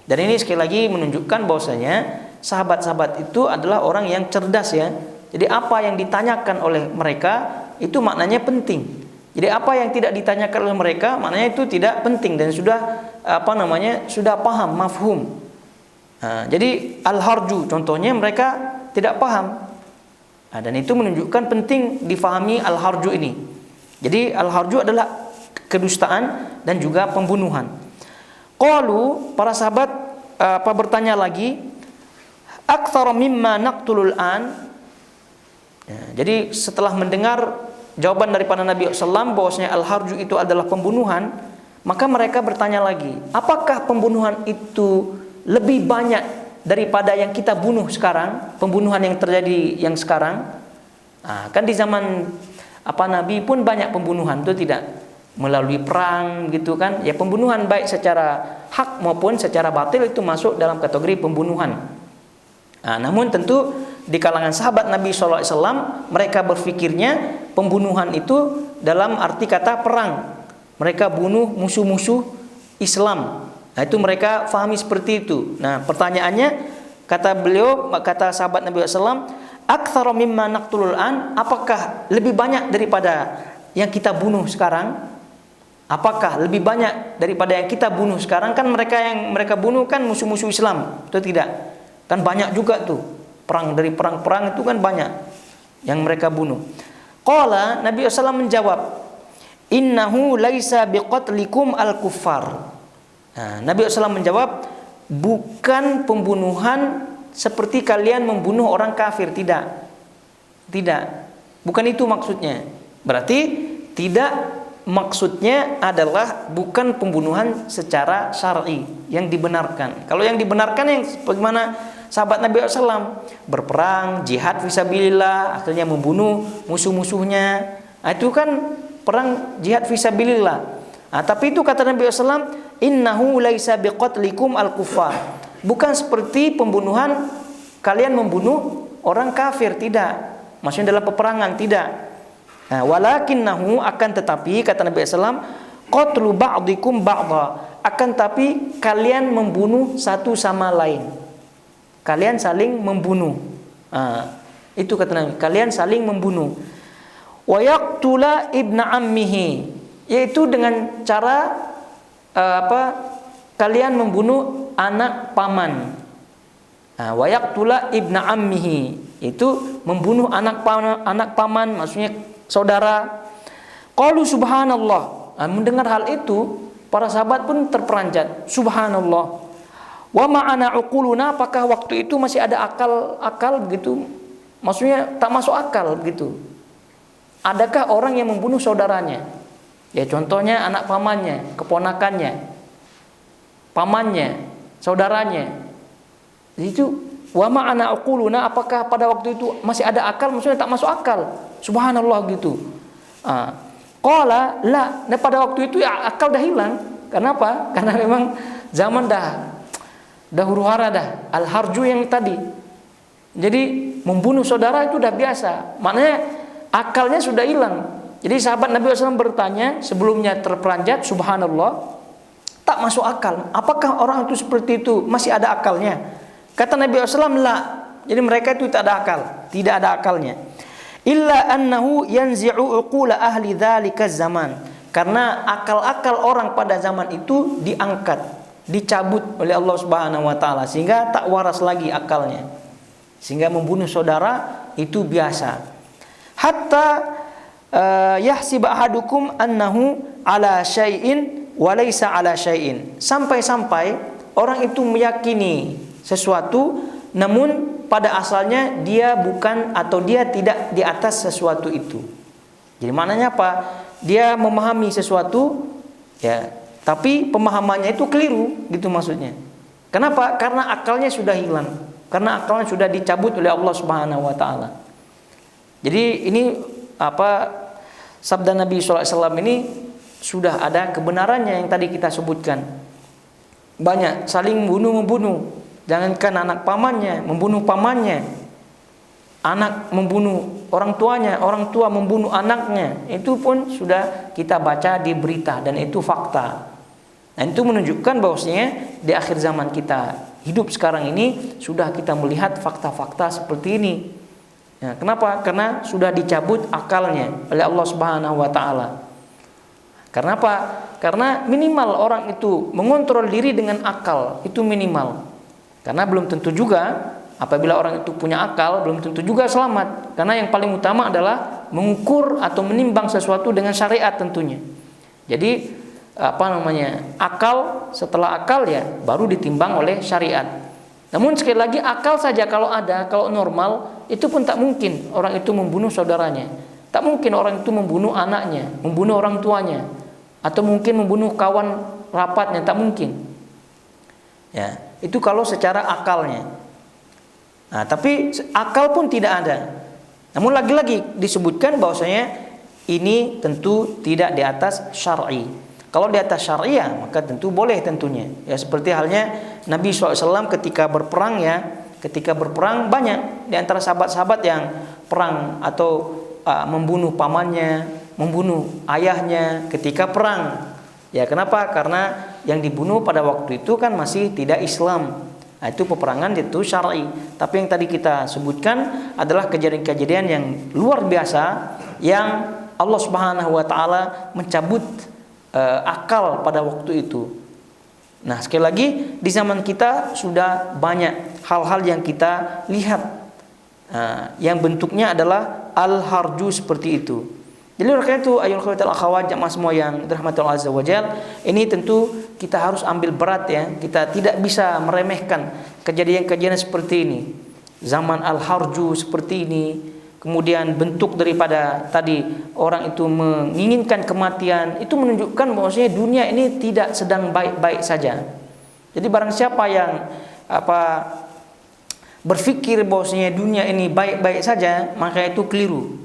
dan ini sekali lagi menunjukkan bahwasanya sahabat-sahabat itu adalah orang yang cerdas, ya. Jadi apa yang ditanyakan oleh mereka itu maknanya penting. Jadi apa yang tidak ditanyakan oleh mereka maknanya itu tidak penting dan sudah sudah paham, mafhum. Jadi al-harju contohnya mereka tidak paham. Dan itu menunjukkan penting difahami al-harju ini. Jadi al-harju adalah kedustaan dan juga pembunuhan. Qalu, para sahabat bertanya lagi, aktsara mimma naqtulul an. Jadi setelah mendengar jawaban daripada Nabi SAW bahwasanya al-harju itu adalah pembunuhan, maka mereka bertanya lagi, apakah pembunuhan itu lebih banyak daripada yang kita bunuh sekarang, pembunuhan yang terjadi yang sekarang? Kan di zaman Nabi pun banyak pembunuhan, itu tidak melalui perang gitu kan, ya pembunuhan baik secara hak maupun secara batil itu masuk dalam kategori pembunuhan. Namun tentu di kalangan sahabat Nabi SAW mereka berfikirnya pembunuhan itu dalam arti kata perang. Mereka bunuh musuh-musuh Islam. Itu mereka fahami seperti itu. Nah pertanyaannya, kata sahabat Nabi SAW, aktsara mimma naqtulul an, apakah lebih banyak daripada yang kita bunuh sekarang? Apakah lebih banyak daripada yang kita bunuh sekarang? Kan yang mereka bunuh kan musuh-musuh Islam, atau tidak? Kan banyak juga tuh. Dari perang-perang itu kan banyak yang mereka bunuh. Qala, Nabi SAW menjawab, innahu laisa biqatlikum al-kuffar. Nah, Nabi SAW menjawab, bukan pembunuhan seperti kalian membunuh orang kafir, tidak. Tidak. Bukan itu maksudnya. Berarti tidak, maksudnya adalah bukan pembunuhan secara syar'i yang dibenarkan. Kalau yang dibenarkan yang bagaimana sahabat Nabi SAW berperang, jihad fisabilillah, akhirnya membunuh musuh-musuhnya. Nah, itu kan perang jihad fisabilillah. Nah, tapi itu kata Nabi SAW, innahu laisa biqatlikum al-kuffar. Bukan seperti pembunuhan kalian membunuh orang kafir, tidak. Maksudnya dalam peperangan, tidak. Nah, walakinnahu, akan tetapi kata Nabi SAW, qatlu ba'dikum ba'dha, akan tapi kalian membunuh satu sama lain. Kalian saling membunuh. Itu kata Nabi, kalian saling membunuh. Wa yaqtula ibna ammihi, yaitu dengan cara kalian membunuh anak paman. Wa yaqtula ibna ammihi, itu membunuh anak paman, maksudnya saudara. Qalu subhanallah. Mendengar hal itu, para sahabat pun terperanjat. Subhanallah. Wa ma'ana uquluna, apakah waktu itu masih ada akal begitu? Maksudnya tak masuk akal begitu. Adakah orang yang membunuh saudaranya? Ya contohnya anak pamannya, keponakannya, pamannya, saudaranya. Itu wa ma'ana uquluna, apakah pada waktu itu masih ada akal? Maksudnya tak masuk akal. Subhanallah gitu. Qala la, nah pada waktu itu ya akal dah hilang. Kenapa? Karena memang zaman dah huru-hara dah, al-harju yang tadi. Jadi membunuh saudara itu dah biasa. Maknanya akalnya sudah hilang. Jadi sahabat Nabi SAW bertanya, sebelumnya terperanjat, subhanallah, tak masuk akal. Apakah orang itu seperti itu masih ada akalnya? Kata Nabi SAW, la. Jadi mereka itu tak ada akal, tidak ada akalnya. Illa annahu yanzi'u uqula ahli dzalika zaman. Karena akal-akal orang pada zaman itu diangkat, dicabut oleh Allah Subhanahu wa taala sehingga tak waras lagi akalnya. Sehingga membunuh saudara itu biasa. Hatta yahsib ahadukum annahu ala syai'in wa laysa ala syai'in. Sampai-sampai orang itu meyakini sesuatu namun pada asalnya dia bukan atau dia tidak di atas sesuatu itu. Jadi maknanya apa? Dia memahami sesuatu ya, tapi pemahamannya itu keliru gitu maksudnya. Kenapa? Karena akalnya sudah hilang. Karena akalnya sudah dicabut oleh Allah Subhanahu wa taala. Jadi ini sabda Nabi SAW ini sudah ada kebenarannya yang tadi kita sebutkan. Banyak saling membunuh. Jangankan anak pamannya, membunuh pamannya, anak membunuh orang tuanya, orang tua membunuh anaknya, itu pun sudah kita baca di berita dan itu fakta. Dan itu menunjukkan bahwasanya di akhir zaman kita hidup sekarang ini sudah kita melihat fakta-fakta seperti ini. Ya, kenapa? Karena sudah dicabut akalnya oleh Allah Subhanahu wa taala. Karena apa? Karena minimal orang itu mengontrol diri dengan akal, itu minimal. Karena belum tentu juga apabila orang itu punya akal, belum tentu juga selamat. Karena yang paling utama adalah mengukur atau menimbang sesuatu dengan syariat tentunya. Jadi akal, setelah akal ya baru ditimbang oleh syariat. Namun sekali lagi akal saja kalau ada, kalau normal, itu pun tak mungkin orang itu membunuh saudaranya. Tak mungkin orang itu membunuh anaknya, membunuh orang tuanya, atau mungkin membunuh kawan rapatnya, tak mungkin. Ya, itu kalau secara akalnya. Nah, tapi akal pun tidak ada. Namun lagi-lagi disebutkan bahwasanya ini tentu tidak di atas syar'i. Kalau di atas syar'i ya, maka tentu boleh tentunya. Ya seperti halnya Nabi SAW ketika berperang ya, ketika berperang banyak di antara sahabat-sahabat yang perang atau membunuh pamannya, membunuh ayahnya ketika perang. Ya kenapa? Karena yang dibunuh pada waktu itu kan masih tidak Islam. Nah, itu peperangan itu syar'i. Tapi yang tadi kita sebutkan adalah kejadian-kejadian yang luar biasa yang Allah Subhanahu wa taala mencabut akal pada waktu itu. Nah, sekali lagi di zaman kita sudah banyak hal-hal yang kita lihat yang bentuknya adalah al-harju seperti itu. Jadi oleh karena itu ayol khawatul akhwat jamaah semua yang dirahmati Allah Azza wa Jalla, ini tentu kita harus ambil berat ya. Kita tidak bisa meremehkan kejadian-kejadian seperti ini. Zaman al-harju seperti ini, kemudian bentuk daripada tadi orang itu menginginkan kematian, itu menunjukkan bahwasanya dunia ini tidak sedang baik-baik saja. Jadi barang siapa yang berpikir bahwasanya dunia ini baik-baik saja, maka itu keliru.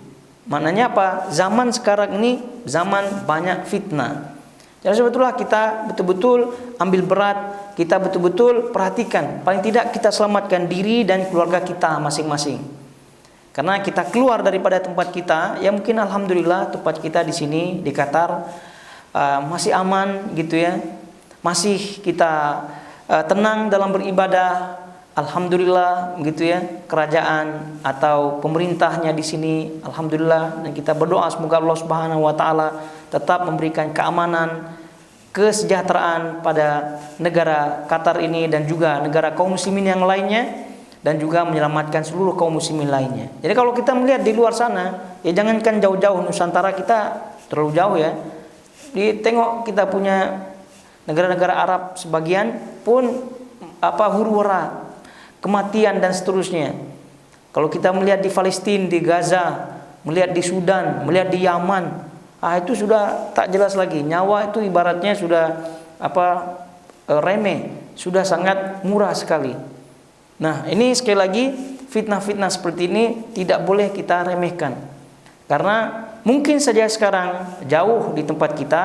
Maknanya apa? Zaman sekarang ini zaman banyak fitnah. Jadi sebetulnya kita betul-betul ambil berat, kita betul-betul perhatikan, paling tidak kita selamatkan diri dan keluarga kita masing-masing. Karena kita keluar daripada tempat kita, ya mungkin alhamdulillah tempat kita di sini di Qatar masih aman gitu ya. Masih kita tenang dalam beribadah. Alhamdulillah gitu ya. Kerajaan atau pemerintahnya di sini alhamdulillah, dan kita berdoa semoga Allah Subhanahu wa taala tetap memberikan keamanan, kesejahteraan pada negara Qatar ini dan juga negara kaum muslimin yang lainnya, dan juga menyelamatkan seluruh kaum muslimin lainnya. Jadi kalau kita melihat di luar sana, ya jangankan jauh-jauh, Nusantara kita terlalu jauh ya. Ditengok kita punya negara-negara Arab sebagian pun huru-hara, kematian dan seterusnya. Kalau kita melihat di Palestina, di Gaza, melihat di Sudan, melihat di Yaman, itu sudah tak jelas lagi. Nyawa itu ibaratnya sudah remeh, sudah sangat murah sekali. Nah, ini sekali lagi fitnah-fitnah seperti ini tidak boleh kita remehkan. Karena mungkin saja sekarang jauh di tempat kita,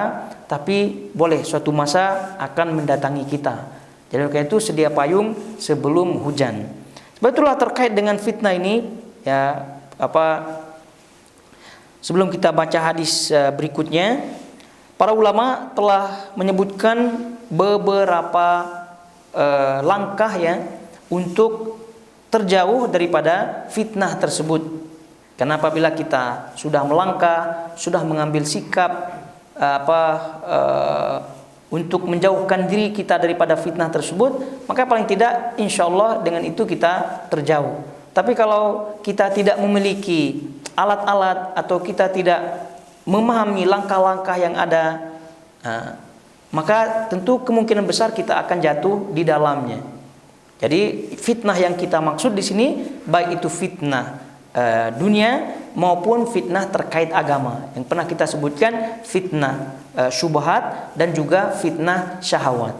tapi boleh suatu masa akan mendatangi kita. Jadi karena itu sedia payung sebelum hujan. Sebetulnya terkait dengan fitnah ini ya sebelum kita baca hadis berikutnya, para ulama telah menyebutkan beberapa langkah ya untuk terjauh daripada fitnah tersebut. Karena apabila kita sudah melangkah, sudah mengambil sikap untuk menjauhkan diri kita daripada fitnah tersebut, maka paling tidak insya Allah dengan itu kita terjauh. Tapi kalau kita tidak memiliki alat-alat atau kita tidak memahami langkah-langkah yang ada, maka tentu kemungkinan besar kita akan jatuh di dalamnya. Jadi fitnah yang kita maksud di sini baik itu fitnah dunia maupun fitnah terkait agama. Yang pernah kita sebutkan fitnah syubhat dan juga fitnah syahwat.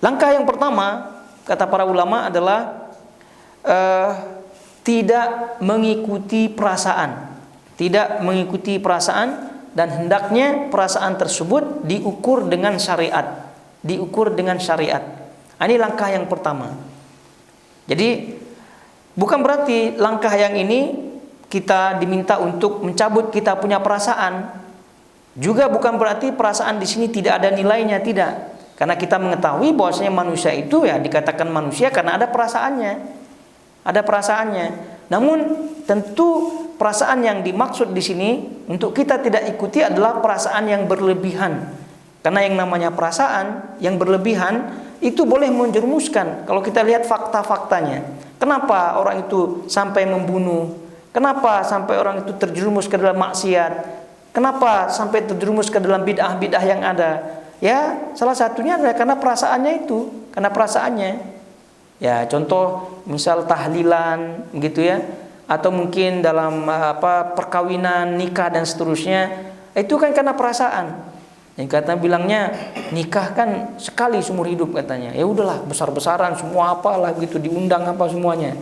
Langkah yang pertama kata para ulama adalah tidak mengikuti perasaan. Tidak mengikuti perasaan, dan hendaknya perasaan tersebut diukur dengan syariat. Diukur dengan syariat. Ini langkah yang pertama. Jadi bukan berarti langkah yang ini kita diminta untuk mencabut kita punya perasaan. Juga bukan berarti perasaan di sini tidak ada nilainya, tidak. Karena kita mengetahui bahwasanya manusia itu ya dikatakan manusia karena ada perasaannya. Ada perasaannya. Namun tentu perasaan yang dimaksud di sini untuk kita tidak ikuti adalah perasaan yang berlebihan. Karena yang namanya perasaan yang berlebihan itu boleh menjerumuskan. Kalau kita lihat fakta-faktanya, kenapa orang itu sampai membunuh? Kenapa sampai orang itu terjerumus ke dalam maksiat? Kenapa sampai terjerumus ke dalam bid'ah-bid'ah yang ada? Ya, salah satunya adalah karena perasaannya itu, karena perasaannya. Ya, contoh misal tahlilan gitu ya, atau mungkin dalam perkawinan, nikah dan seterusnya, itu kan karena perasaan. Yang kata bilangnya nikah kan sekali seumur hidup katanya. Ya udahlah besar-besaran semua apalah gitu, diundang apa semuanya.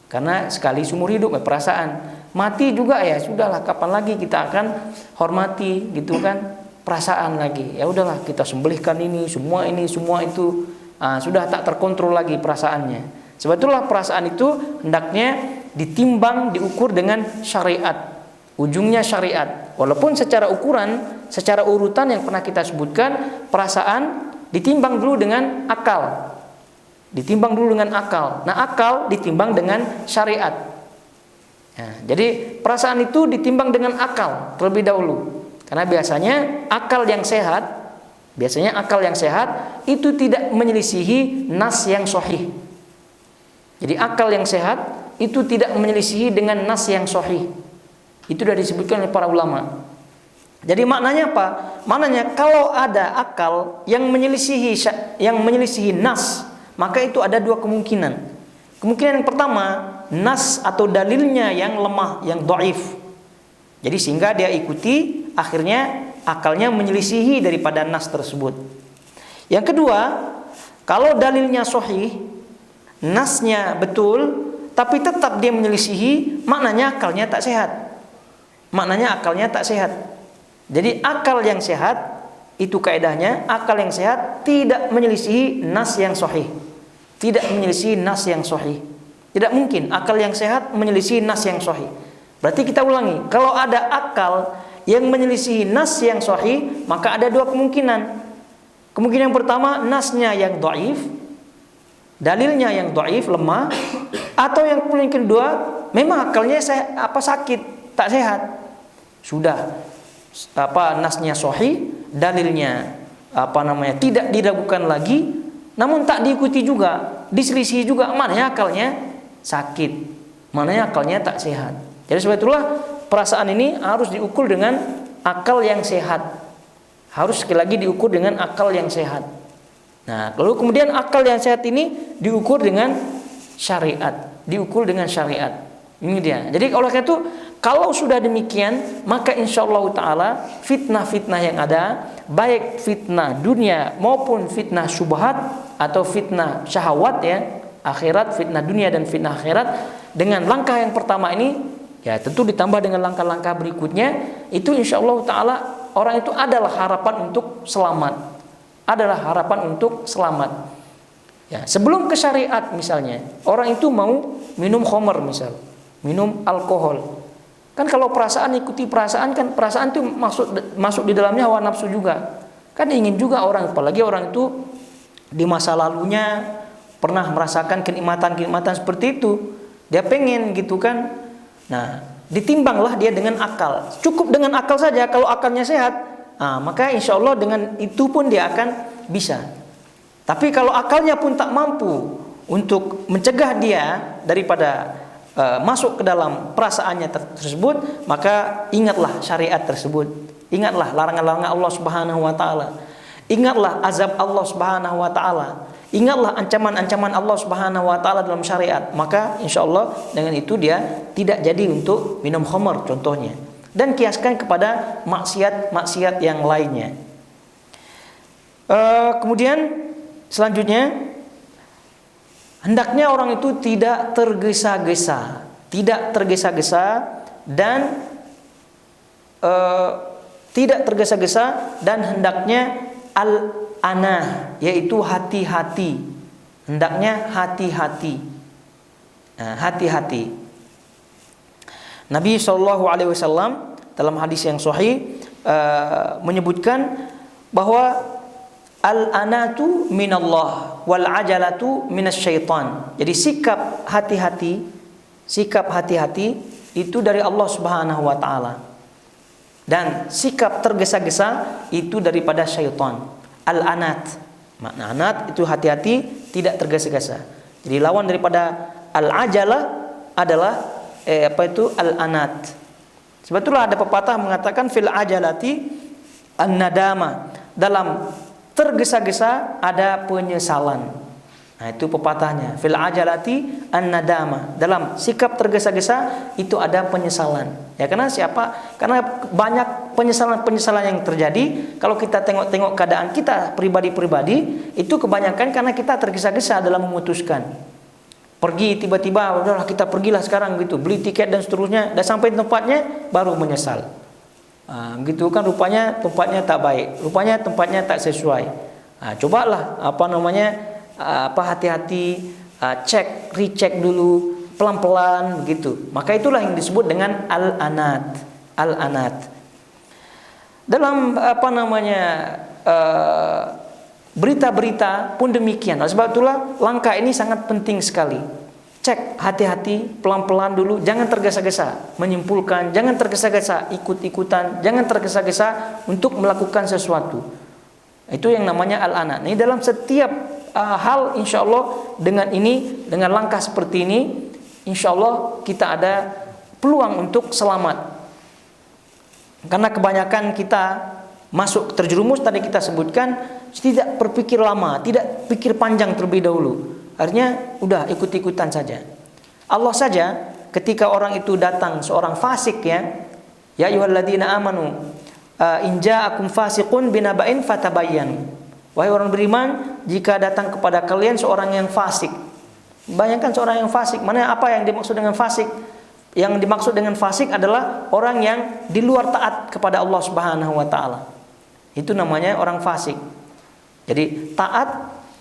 Karena sekali seumur hidup perasaan. Mati juga ya sudahlah, kapan lagi kita akan hormati gitu kan, perasaan lagi. Ya udahlah kita sembelihkan ini semua itu. Sudah tak terkontrol lagi perasaannya. Sebetulnya perasaan itu hendaknya ditimbang, diukur dengan syariat. Ujungnya syariat. Walaupun secara ukuran, secara urutan yang pernah kita sebutkan, perasaan ditimbang dulu dengan akal. Ditimbang dulu dengan akal. Nah, akal ditimbang dengan syariat. Nah, jadi perasaan itu ditimbang dengan akal terlebih dahulu. Karena biasanya akal yang sehat Biasanya akal yang sehat itu tidak menyelisihi nas yang sahih. Jadi akal yang sehat itu tidak menyelisihi dengan nas yang sahih. Itu sudah disebutkan oleh para ulama. Jadi maknanya apa? Maknanya kalau ada akal yang menyelisihi nas, maka itu ada dua kemungkinan. Kemungkinan yang pertama, nas atau dalilnya yang lemah, yang dhaif. Jadi sehingga dia ikuti, akhirnya akalnya menyelisihi daripada nas tersebut. Yang kedua, kalau dalilnya sahih, nasnya betul, tapi tetap dia menyelisihi, maknanya akalnya tak sehat. Maknanya akalnya tak sehat. Jadi akal yang sehat, itu kaidahnya, akal yang sehat tidak menyelisihi nas yang sahih. Tidak menyelisihi nas yang sahih. Tidak mungkin akal yang sehat menyelisihi nas yang sahih. Berarti kita ulangi, kalau ada akal yang menyelisihi nas yang sahih, maka ada dua kemungkinan. Kemungkinan yang pertama, nasnya yang dhaif, dalilnya yang dhaif, lemah, atau yang kedua, memang akalnya sakit, tak sehat. Sudah nasnya sahih, dalilnya tidak diragukan lagi, namun tak diikuti juga, diselisih juga, maknanya akalnya sakit, maknanya akalnya tak sehat. Jadi sebab itulah perasaan ini harus diukur dengan akal yang sehat. Harus sekali lagi diukur dengan akal yang sehat. Nah, lalu kemudian akal yang sehat ini diukur dengan syariat. Diukur dengan syariat. Ini dia. Jadi oleh karena itu, kalau sudah demikian, maka insyaallah ta'ala fitnah-fitnah yang ada, baik fitnah dunia maupun fitnah syubhat atau fitnah syahwat ya, akhirat, fitnah dunia dan fitnah akhirat, dengan langkah yang pertama ini, ya tentu ditambah dengan langkah-langkah berikutnya, itu insyaallah ta'ala orang itu adalah harapan untuk selamat. Adalah harapan untuk selamat. Ya, sebelum ke syariat misalnya, orang itu mau minum khamr misal, minum alkohol. Kan kalau perasaan ikuti perasaan, kan perasaan itu masuk di dalamnya hawa nafsu juga. Kan ingin juga orang, apalagi orang itu di masa lalunya pernah merasakan kenikmatan-kenikmatan seperti itu. Dia pengen gitu kan. Nah, ditimbanglah dia dengan akal. Cukup dengan akal saja. Kalau akalnya sehat, maka insya Allah dengan itu pun dia akan bisa. Tapi kalau akalnya pun tak mampu untuk mencegah dia daripada masuk ke dalam perasaannya tersebut, maka ingatlah syariat tersebut. Ingatlah larangan-larangan Allah Subhanahu wa taala. Ingatlah azab Allah Subhanahu wa taala. Ingatlah ancaman-ancaman Allah Subhanahu wa taala dalam syariat. Maka insyaallah dengan itu dia tidak jadi untuk minum khamr contohnya. Dan kiaskan kepada maksiat-maksiat yang lainnya. Kemudian selanjutnya, hendaknya orang itu tidak tergesa-gesa, dan hendaknya al-anah, yaitu hati-hati. Hendaknya hati-hati. Hati-hati. Nabi SAW dalam hadis yang sahih menyebutkan bahwa al-anatu minallah wal ajalatu minasyaitan. Jadi sikap hati-hati itu dari Allah Subhanahu wa taala. Dan sikap tergesa-gesa itu daripada syaitan. Al-anat. Makna anat itu hati-hati, tidak tergesa-gesa. Jadi lawan daripada al-ajalah adalah al-anat. Sebab itulah ada pepatah mengatakan fil ajalati an-nadama. Dalam tergesa-gesa ada penyesalan. Nah, itu pepatahnya. Fil ajalati an-nadama. Dalam sikap tergesa-gesa itu ada penyesalan. Ya, karena Karena banyak penyesalan-penyesalan yang terjadi. Kalau kita tengok keadaan kita pribadi-pribadi, itu kebanyakan karena kita tergesa-gesa dalam memutuskan. Pergi tiba-tiba, udahlah kita pergilah sekarang gitu, beli tiket dan seterusnya, dan sampai tempatnya baru menyesal. Gitu kan, rupanya tempatnya tak baik, rupanya tempatnya tak sesuai. Cobalah hati-hati, recheck dulu pelan-pelan gitu. Maka itulah yang disebut dengan al-anat. Al-anat. Dalam berita-berita pun demikian. Sebab itulah langkah ini sangat penting sekali. Cek hati-hati, pelan-pelan dulu, jangan tergesa-gesa menyimpulkan, jangan tergesa-gesa ikut-ikutan, jangan tergesa-gesa untuk melakukan sesuatu. Itu yang namanya al-ana. Ini dalam setiap hal insya Allah dengan ini, dengan langkah seperti ini, insya Allah kita ada peluang untuk selamat. Karena kebanyakan kita masuk terjerumus tadi kita sebutkan tidak berpikir lama, tidak pikir panjang terlebih dahulu. Artinya udah ikut-ikutan saja. Allah saja ketika orang itu datang seorang fasik ya ayyuhalladzina amanu in ja'akum fasiqun binaba'in fatabayyanu. Wahai orang beriman, jika datang kepada kalian seorang yang fasik. Bayangkan seorang yang fasik, mana apa yang dimaksud dengan fasik? Yang dimaksud dengan fasik adalah orang yang di luar taat kepada Allah Subhanahu wa taala. Itu namanya orang fasik. Jadi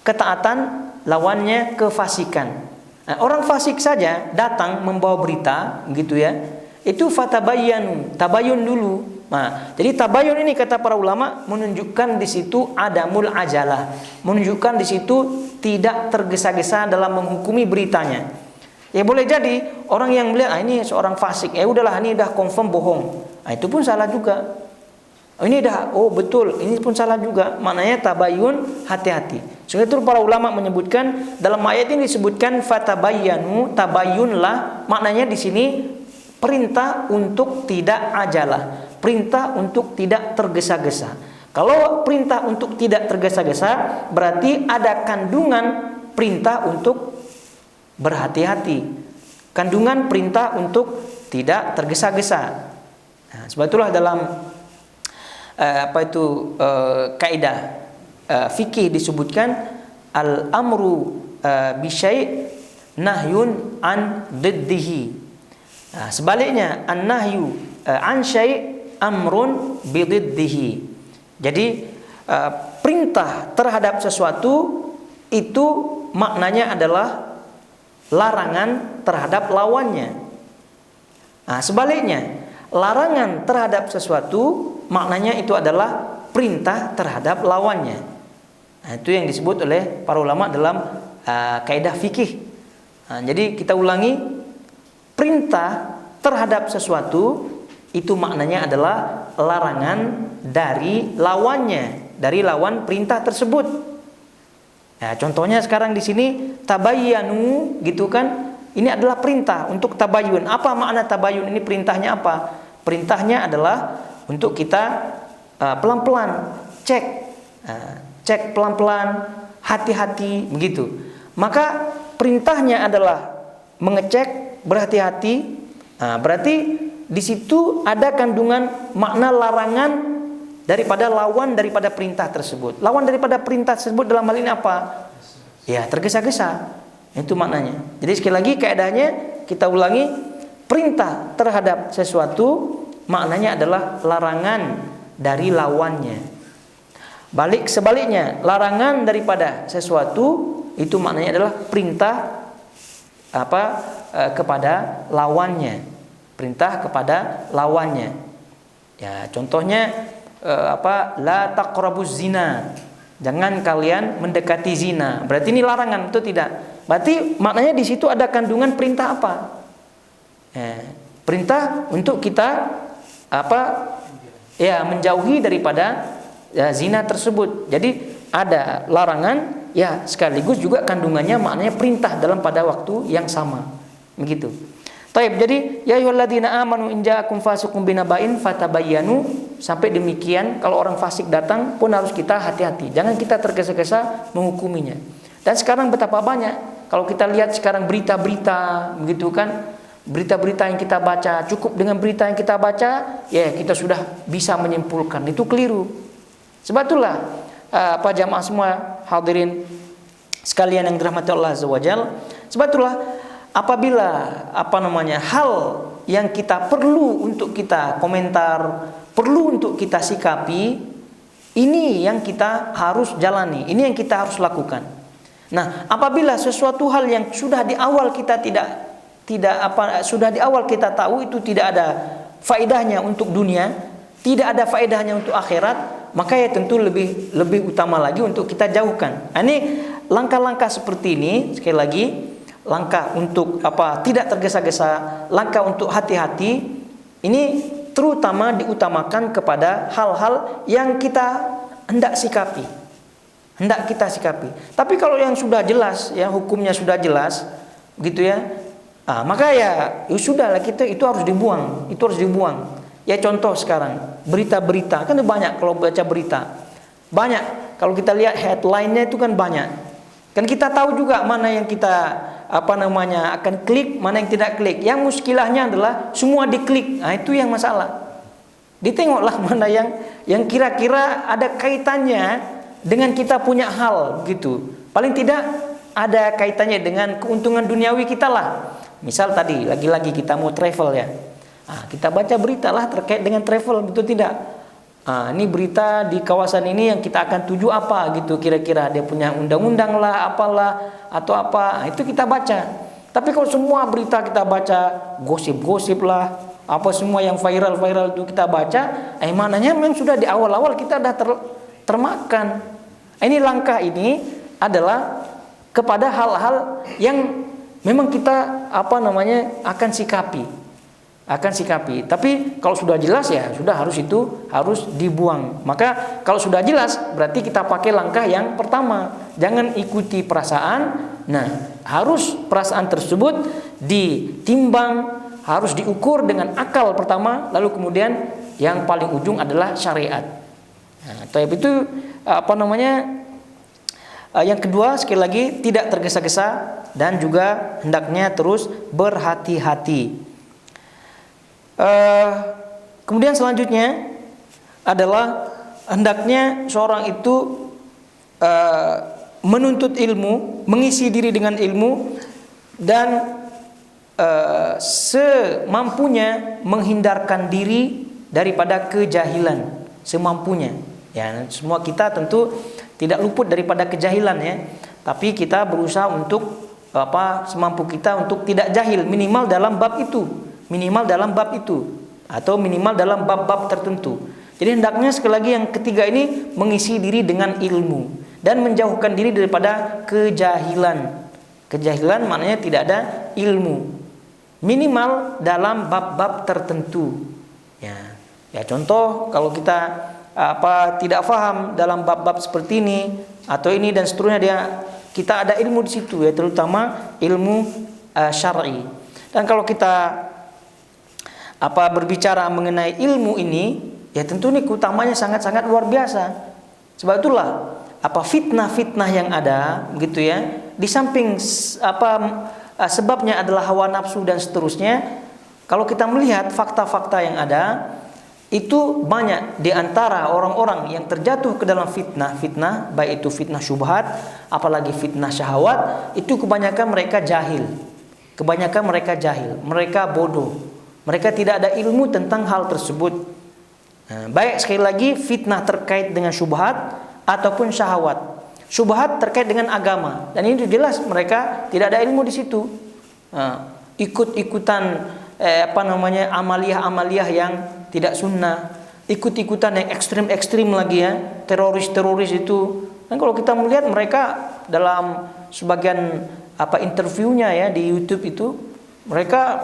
ketaatan lawannya kefasikan. Nah, orang fasik saja datang membawa berita, gitu ya. Itu fatabayyanu, tabayun dulu. Nah, jadi tabayun ini kata para ulama menunjukkan di situ adamul ajalah, menunjukkan di situ tidak tergesa-gesa dalam menghukumi beritanya. Ya boleh jadi orang yang melihat ini seorang fasik, ya udahlah ini dah confirm bohong. Nah, itu pun salah juga. Ini dah betul, ini pun salah juga. Maknanya tabayun, hati-hati. Sehingga itu para ulama menyebutkan dalam ayat ini disebutkan fatabayyanu, tabayunlah. Maknanya di sini perintah untuk tidak ajalah, perintah untuk tidak tergesa-gesa. Kalau perintah untuk tidak tergesa-gesa berarti ada kandungan perintah untuk berhati-hati, kandungan perintah untuk tidak tergesa-gesa. Nah, sebab itulah dalam kaidah fikih disebutkan al-amru bisyai' nahyun an diddihi. Nah, sebaliknya an-nahyu an syai' amrun bididdihi. Jadi perintah terhadap sesuatu itu maknanya adalah larangan terhadap lawannya. Nah, sebaliknya larangan terhadap sesuatu maknanya itu adalah perintah terhadap lawannya. Nah, itu yang disebut oleh para ulama dalam kaidah fikih. Nah, jadi kita ulangi, perintah terhadap sesuatu itu maknanya adalah larangan dari lawannya, dari lawan perintah tersebut. Nah, contohnya sekarang di sini tabayyanu gitu kan, ini adalah perintah untuk tabayyun. Apa makna tabayyun ini, perintahnya apa? Perintahnya adalah untuk kita pelan-pelan cek pelan-pelan, hati-hati begitu. Maka perintahnya adalah mengecek, berhati-hati. Nah, berarti di situ ada kandungan makna larangan daripada lawan daripada perintah tersebut. Lawan daripada perintah tersebut dalam hal ini apa? Ya, tergesa-gesa. Itu maknanya. Jadi sekali lagi kaidahnya kita ulangi, perintah terhadap sesuatu maknanya adalah larangan dari lawannya. Balik sebaliknya, larangan daripada sesuatu itu maknanya adalah perintah kepada lawannya. Perintah kepada lawannya. Ya, contohnya la taqrabuz zina. Jangan kalian mendekati zina. Berarti ini larangan, itu tidak. Berarti maknanya di situ ada kandungan perintah apa? Perintah untuk kita menjauhi daripada zina tersebut. Jadi ada larangan, ya sekaligus juga kandungannya maknanya perintah dalam pada waktu yang sama. Begitu. Taib, jadi ya ayyuhalladzina amanu in ja'akum fasiqun binaba'in fatabayyanu, sampai demikian kalau orang fasik datang pun harus kita hati-hati. Jangan kita tergesa-gesa menghukuminya. Dan sekarang betapa banyak kalau kita lihat sekarang berita-berita begitu kan, berita-berita yang kita baca, cukup dengan berita yang kita baca ya kita sudah bisa menyimpulkan. Itu keliru. Sebab itulah jamaah semua hadirin sekalian yang dirahmati Allah Azza wa Jalla, sebab itulah apabila hal yang kita perlu untuk kita komentar, perlu untuk kita sikapi, ini yang kita harus jalani, ini yang kita harus lakukan. Nah, apabila sesuatu hal yang sudah di awal kita sudah di awal kita tahu itu tidak ada faedahnya untuk dunia, tidak ada faedahnya untuk akhirat, maka ya tentu lebih utama lagi untuk kita jauhkan. Nah, ini langkah-langkah seperti ini sekali lagi, langkah untuk tidak tergesa-gesa, langkah untuk hati-hati, ini terutama diutamakan kepada hal-hal yang kita hendak sikapi. Hendak kita sikapi. Tapi kalau yang sudah jelas, ya hukumnya sudah jelas, gitu ya. Maka ya sudahlah, kita itu harus dibuang, itu harus dibuang. Ya contoh sekarang berita-berita kan banyak, kalau baca berita banyak, kalau kita lihat headline-nya itu kan banyak. Kan kita tahu juga mana yang kita akan klik, mana yang tidak klik. Yang muskilahnya adalah semua diklik. Itu yang masalah. Ditengoklah mana yang kira-kira ada kaitannya dengan kita punya hal gitu. Paling tidak ada kaitannya dengan keuntungan duniawi kita lah. Misal tadi lagi-lagi kita mau travel ya. Kita baca berita lah terkait dengan travel, betul tidak? Ini berita di kawasan ini yang kita akan tuju apa gitu, kira-kira dia punya undang-undang lah, apalah atau apa. Itu kita baca. Tapi kalau semua berita kita baca, gosip-gosip lah, apa semua yang viral-viral itu kita baca, mananya memang sudah di awal-awal kita dah termakan. Ini langkah ini adalah kepada hal-hal yang memang kita akan sikapi. Tapi kalau sudah jelas ya sudah, harus dibuang. Maka kalau sudah jelas berarti kita pakai langkah yang pertama. Jangan ikuti perasaan. Nah, harus perasaan tersebut ditimbang, harus diukur dengan akal pertama, lalu kemudian yang paling ujung adalah syariat. Itu yang kedua, sekali lagi tidak tergesa-gesa dan juga hendaknya terus berhati-hati. Kemudian selanjutnya adalah hendaknya seorang itu menuntut ilmu, mengisi diri dengan ilmu, dan semampunya menghindarkan diri daripada kejahilan, semampunya. Ya, semua kita tentu tidak luput daripada kejahilan ya. Tapi kita berusaha untuk semampu kita untuk tidak jahil, minimal dalam bab itu, atau minimal dalam bab-bab tertentu. Jadi hendaknya sekali lagi yang ketiga ini mengisi diri dengan ilmu dan menjauhkan diri daripada kejahilan. Kejahilan maknanya tidak ada ilmu, minimal dalam bab-bab tertentu. Ya contoh kalau kita tidak faham dalam bab-bab seperti ini atau ini dan seterusnya, kita ada ilmu di situ ya, terutama ilmu syar'i. Dan kalau kita berbicara mengenai ilmu ini, ya tentu ini utamanya sangat-sangat luar biasa. Sebab itulah fitnah-fitnah yang ada begitu ya, di samping sebabnya adalah hawa nafsu dan seterusnya. Kalau kita melihat fakta-fakta yang ada, itu banyak di antara orang-orang yang terjatuh ke dalam fitnah, baik itu fitnah syubhat, apalagi fitnah syahwat, itu kebanyakan mereka jahil. Mereka bodoh. Mereka tidak ada ilmu tentang hal tersebut. Baik sekali lagi fitnah terkait dengan syubhat ataupun syahwat. Syubhat terkait dengan agama, dan ini jelas mereka tidak ada ilmu di situ. Ikut-ikutan amaliyah-amaliyah yang tidak sunnah, ikut-ikutan yang ekstrim-ekstrim lagi ya, teroris-teroris itu. Dan kalau kita melihat mereka dalam sebagian interviewnya ya di YouTube itu, mereka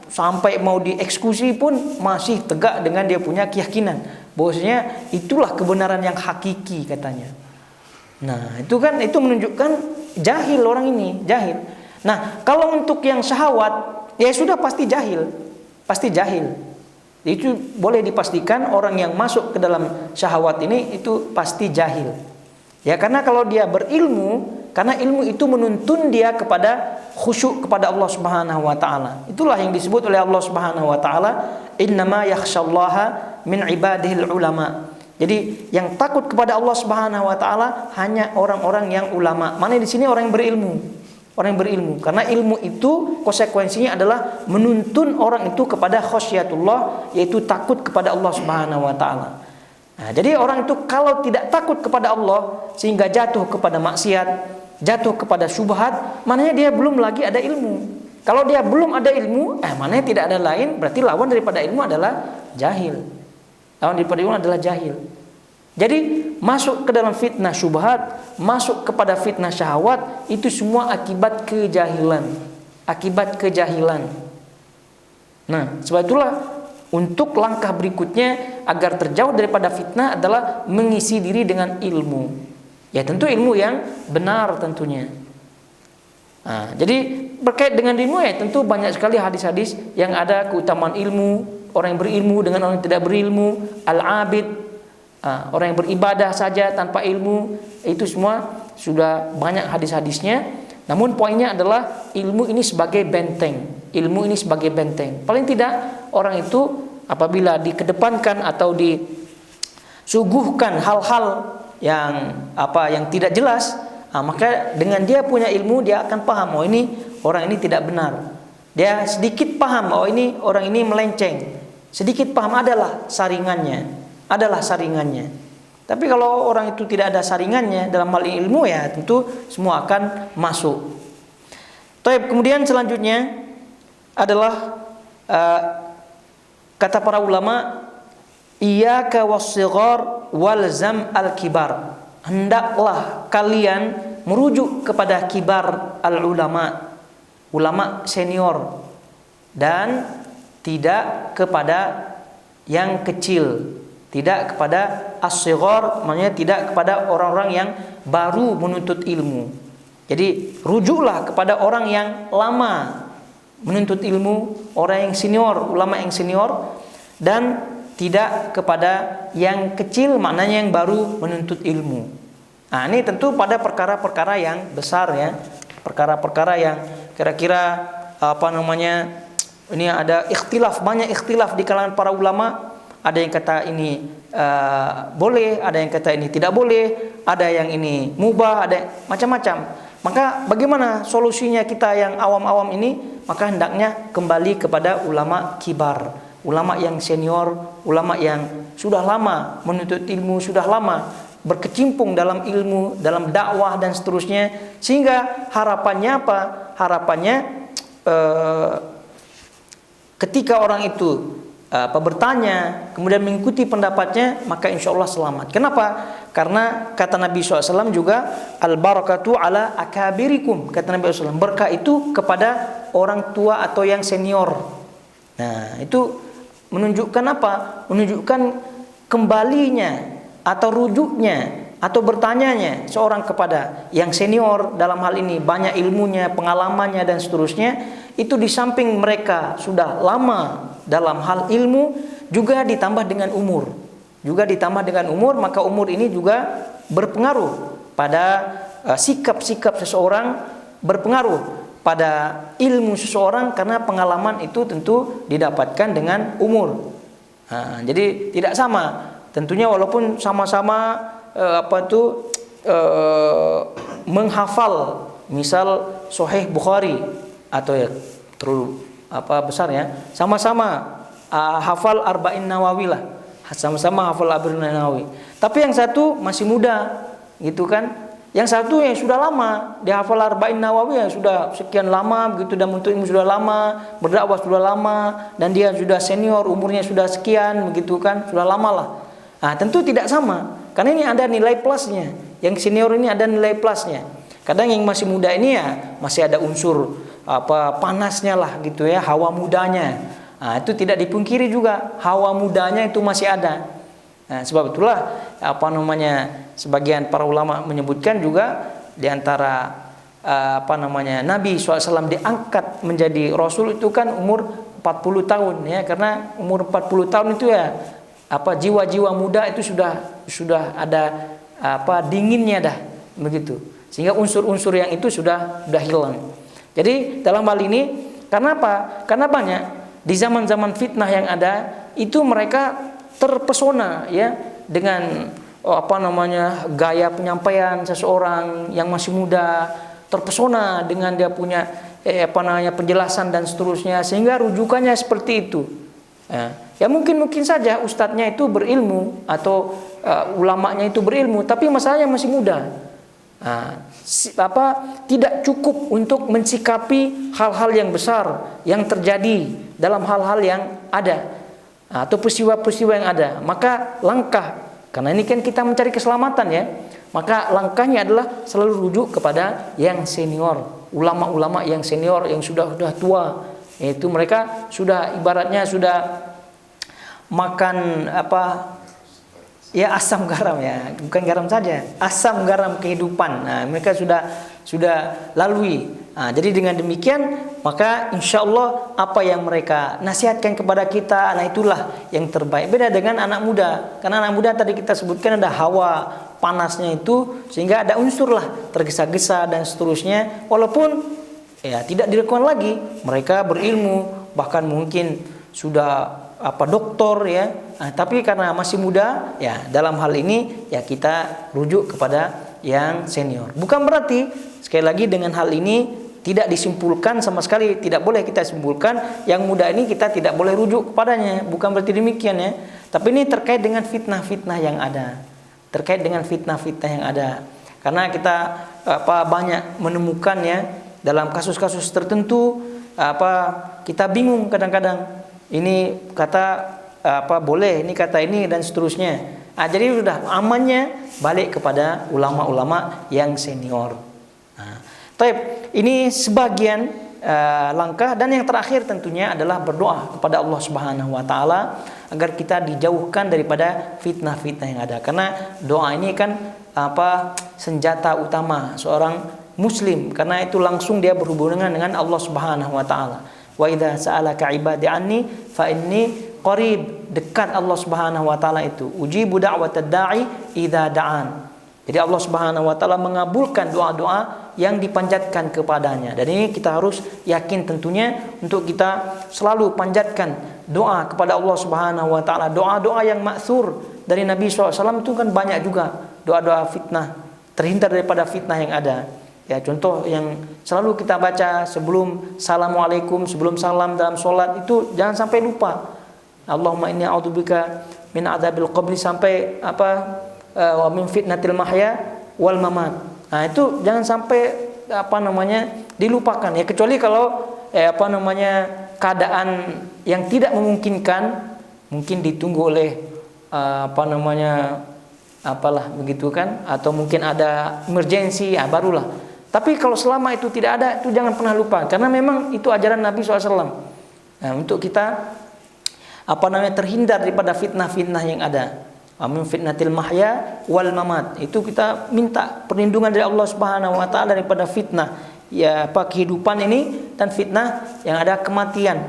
sampai mau dieksekusi pun masih tegak dengan dia punya keyakinan bahwasanya itulah kebenaran yang hakiki katanya. Nah, itu menunjukkan jahil orang ini, jahil. Nah, kalau untuk yang syahwat ya sudah pasti jahil. Itu boleh dipastikan orang yang masuk ke dalam syahwat ini itu pasti jahil. Ya, karena kalau dia berilmu, karena ilmu itu menuntun dia kepada khusyuk kepada Allah Subhanahu wa taala. Itulah yang disebut oleh Allah Subhanahu wa taala, innama yakhsyallaha min ibadihil ulama. Jadi yang takut kepada Allah Subhanahu wa taala hanya orang-orang yang ulama. Mana di sini orang yang berilmu. Karena ilmu itu konsekuensinya adalah menuntun orang itu kepada khasyatullah, yaitu takut kepada Allah Subhanahu wa taala. Nah, jadi orang itu kalau tidak takut kepada Allah sehingga jatuh kepada maksiat, jatuh kepada syubhat, maknanya dia belum lagi ada ilmu. Kalau dia belum ada ilmu, maknanya tidak ada lain, berarti lawan daripada ilmu adalah jahil. Jadi masuk ke dalam fitnah syubhat, masuk kepada fitnah syahwat, itu semua akibat kejahilan. Nah, sebab itulah Untuk langkah berikutnya agar terjauh daripada fitnah adalah mengisi diri dengan ilmu. Ya tentu ilmu yang benar tentunya. Nah, jadi berkait dengan ilmu ya tentu banyak sekali hadis-hadis yang ada keutamaan ilmu, orang yang berilmu dengan orang yang tidak berilmu, al-abid, orang yang beribadah saja tanpa ilmu, itu semua sudah banyak hadis-hadisnya. Namun poinnya adalah ilmu ini sebagai benteng. Ilmu ini sebagai benteng. Paling tidak orang itu apabila dikedepankan atau disuguhkan hal-hal yang tidak jelas, maka dengan dia punya ilmu dia akan paham, oh ini orang ini tidak benar. Dia sedikit paham, oh ini orang ini melenceng. Sedikit paham adalah saringannya. Tapi kalau orang itu tidak ada saringannya dalam hal ilmu ya tentu semua akan masuk. Kemudian selanjutnya adalah kata para ulama, iyyaka was-shighar walzam al-kibar. Hendaklah kalian merujuk kepada kibar al-ulama, ulama senior, dan tidak kepada yang kecil, tidak kepada as-shighar, maksudnya tidak kepada orang-orang yang baru menuntut ilmu. Jadi rujuklah kepada orang yang lama menuntut ilmu, orang yang senior, ulama yang senior, dan tidak kepada yang kecil, maknanya yang baru menuntut ilmu. Nah, ini tentu pada perkara-perkara yang besar ya, perkara-perkara yang kira-kira ini ada ikhtilaf, banyak ikhtilaf di kalangan para ulama. Ada yang kata ini boleh, ada yang kata ini tidak boleh, ada yang ini mubah, ada macam-macam. Maka bagaimana solusinya kita yang awam-awam ini? Maka hendaknya kembali kepada ulama kibar, ulama yang senior, ulama yang sudah lama menuntut ilmu, sudah lama berkecimpung dalam ilmu, dalam dakwah dan seterusnya. Sehingga harapannya apa? Harapannya ketika orang itu bertanya kemudian mengikuti pendapatnya, maka insya Allah selamat. Kenapa? Karena kata Nabi SAW juga, al-barakatu ala akabirikum. Kata Nabi SAW, berkah itu kepada orang tua atau yang senior. Nah, itu menunjukkan apa? Menunjukkan kembalinya atau rujuknya atau bertanyanya seorang kepada yang senior dalam hal ini, banyak ilmunya, pengalamannya dan seterusnya. Itu di samping mereka sudah lama dalam hal ilmu, juga ditambah dengan umur. Maka umur ini juga berpengaruh pada sikap-sikap seseorang, berpengaruh pada ilmu seseorang, karena pengalaman itu tentu didapatkan dengan umur. Jadi tidak sama. Tentunya walaupun sama-sama menghafal misal Sahih Bukhari atau ya terlalu besar ya, sama-sama hafal Arba'in Nawawi lah, sama-sama hafal Arba'in Nawawi. Tapi yang satu masih muda, gitu kan? Yang satu yang sudah lama, dia hafal Arba'in Nawawi yang sudah sekian lama begitu, dan menuntut ilmu sudah lama, berdakwah sudah lama, dan dia sudah senior, umurnya sudah sekian begitu kan, sudah lama lah. Nah, tentu tidak sama, karena ini ada nilai plusnya. Yang senior ini ada nilai plusnya. Kadang yang masih muda ini ya masih ada unsur panasnya lah gitu ya, hawa mudanya. Nah, itu tidak dipungkiri juga, hawa mudanya itu masih ada. Nah, sebab itulah sebagian para ulama menyebutkan juga di antara Nabi SAW diangkat menjadi Rasul itu kan umur 40 tahun ya, karena umur 40 tahun itu ya jiwa-jiwa muda itu sudah ada dinginnya dah begitu, sehingga unsur-unsur yang itu sudah hilang. Jadi dalam hal ini karena apa? Karena banyak di zaman-zaman fitnah yang ada itu mereka terpesona ya dengan gaya penyampaian seseorang yang masih muda, terpesona dengan dia punya penjelasan dan seterusnya, sehingga rujukannya seperti itu. Ya mungkin saja ustadznya itu berilmu atau ulamanya itu berilmu, tapi masalahnya masih muda. Tidak cukup untuk mensikapi hal-hal yang besar yang terjadi dalam hal-hal yang ada atau peristiwa-peristiwa yang ada. Maka langkah, karena ini kan kita mencari keselamatan ya, maka langkahnya adalah selalu rujuk kepada yang senior, ulama-ulama yang senior yang sudah tua. Yaitu mereka sudah ibaratnya sudah makan ya asam garam, ya bukan garam saja, asam garam kehidupan. Nah, mereka sudah lalui. Nah, jadi dengan demikian maka insya Allah apa yang mereka nasihatkan kepada kita, nah itulah yang terbaik. Beda dengan anak muda, karena anak muda tadi kita sebutkan ada hawa panasnya itu, sehingga ada unsur lah tergesa-gesa dan seterusnya. Walaupun ya tidak dilakukan lagi, mereka berilmu, bahkan mungkin sudah doktor ya. Nah, tapi karena masih muda ya, dalam hal ini ya kita rujuk kepada yang senior. Bukan berarti sekali lagi dengan hal ini tidak disimpulkan sama sekali, tidak boleh kita simpulkan yang muda ini kita tidak boleh rujuk kepadanya. Bukan berarti demikian ya. Tapi ini terkait dengan fitnah-fitnah yang ada. Terkait dengan fitnah-fitnah yang ada. Karena kita banyak menemukan ya dalam kasus-kasus tertentu kita bingung kadang-kadang. Ini kata boleh, ini kata ini dan seterusnya. Jadi sudah amannya balik kepada ulama-ulama yang senior. Ini sebagian langkah, dan yang terakhir tentunya adalah berdoa kepada Allah Subhanahu wa taala agar kita dijauhkan daripada fitnah-fitnah yang ada. Karena doa ini kan senjata utama seorang muslim, karena itu langsung dia berhubungan dengan Allah Subhanahu wa taala. Wa idza sa'alaka 'ibadi anni fa inni qarib, dekat Allah Subhanahu wa taala itu. Ujibu da'watad da'i idza da'an. Jadi Allah Subhanahu wa taala mengabulkan doa-doa yang dipanjatkan kepadanya. Dan ini kita harus yakin tentunya untuk kita selalu panjatkan doa kepada Allah Subhanahu wa taala. Doa-doa yang ma'thur dari Nabi SAW itu kan banyak juga doa-doa fitnah, terhindar daripada fitnah yang ada. Ya, contoh yang selalu kita baca sebelum Assalamualaikum, sebelum salam dalam sholat itu jangan sampai lupa. Allahumma inni a'udzubika min adzabil qabri sampai wa min fitnatil mahya wal mamat. Nah, itu jangan sampai dilupakan ya, kecuali kalau keadaan yang tidak memungkinkan, mungkin ditunggu oleh begitu kan, atau mungkin ada emergensi ya barulah. Tapi kalau selama itu tidak ada, itu jangan pernah lupa, karena memang itu ajaran Nabi SAW. Nah, untuk kita terhindar daripada fitnah-fitnah yang ada. Amin fitnatil mahya wal mamat. Itu kita minta perlindungan dari Allah Subhanahu wa taala daripada fitnah ya kehidupan ini dan fitnah yang ada kematian.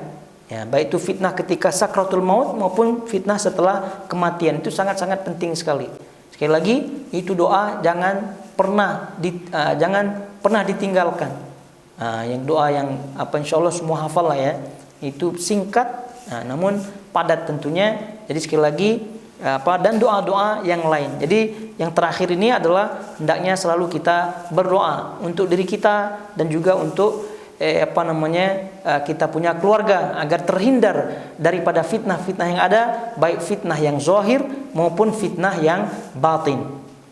Ya, baik itu fitnah ketika sakratul maut maupun fitnah setelah kematian. Itu sangat-sangat penting sekali. Sekali lagi, itu doa jangan pernah ditinggalkan. Yang doa yang insyaallah semua hafal lah ya. Itu singkat, namun padat tentunya. Jadi sekali lagi dan doa-doa yang lain. Jadi yang terakhir ini adalah hendaknya selalu kita berdoa untuk diri kita dan juga untuk kita punya keluarga agar terhindar daripada fitnah-fitnah yang ada, baik fitnah yang zahir maupun fitnah yang batin.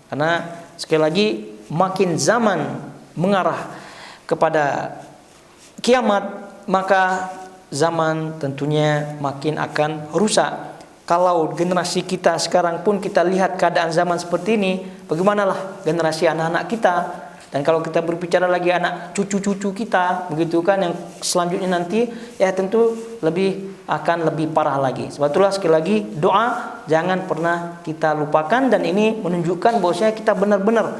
Karena sekali lagi makin zaman mengarah kepada kiamat, maka zaman tentunya makin akan rusak. Kalau generasi kita sekarang pun kita lihat keadaan zaman seperti ini, bagaimanalah generasi anak-anak kita? Dan kalau kita berbicara lagi anak cucu-cucu kita, begitu kan, yang selanjutnya nanti ya tentu akan lebih parah lagi. Sebab itulah sekali lagi doa jangan pernah kita lupakan, dan ini menunjukkan bahwasanya kita benar-benar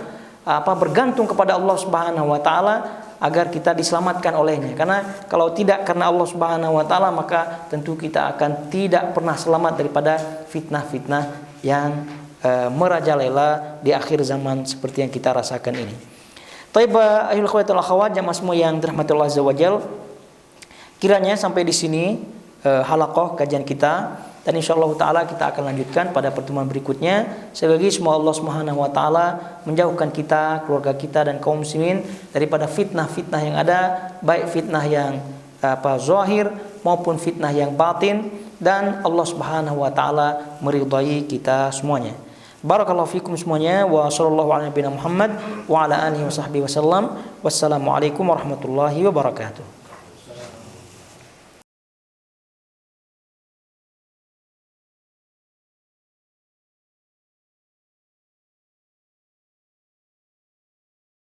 bergantung kepada Allah Subhanahu wa taala agar kita diselamatkan olehnya. Karena kalau tidak karena Allah Subhanahu wa taala, maka tentu kita akan tidak pernah selamat daripada fitnah-fitnah yang merajalela di akhir zaman seperti yang kita rasakan ini. Taib ayyuhal akhwatul akhwat jamaah semua yang dirahmati Allah Azza wajal. Kiranya sampai di sini halaqah kajian kita, dan insyaallah taala kita akan lanjutkan pada pertemuan berikutnya. Sekali lagi semoga Allah Subhanahu wa taala menjauhkan kita, keluarga kita dan kaum muslimin daripada fitnah-fitnah yang ada, baik fitnah yang zahir maupun fitnah yang batin, dan Allah Subhanahu wa taala meridai kita semuanya. Barakallahu fikum semuanya, wa sallallahu ala nabiyina Muhammad wa ala alihi wa sahbihi wasallam. Wassalamualaikum warahmatullahi wabarakatuh.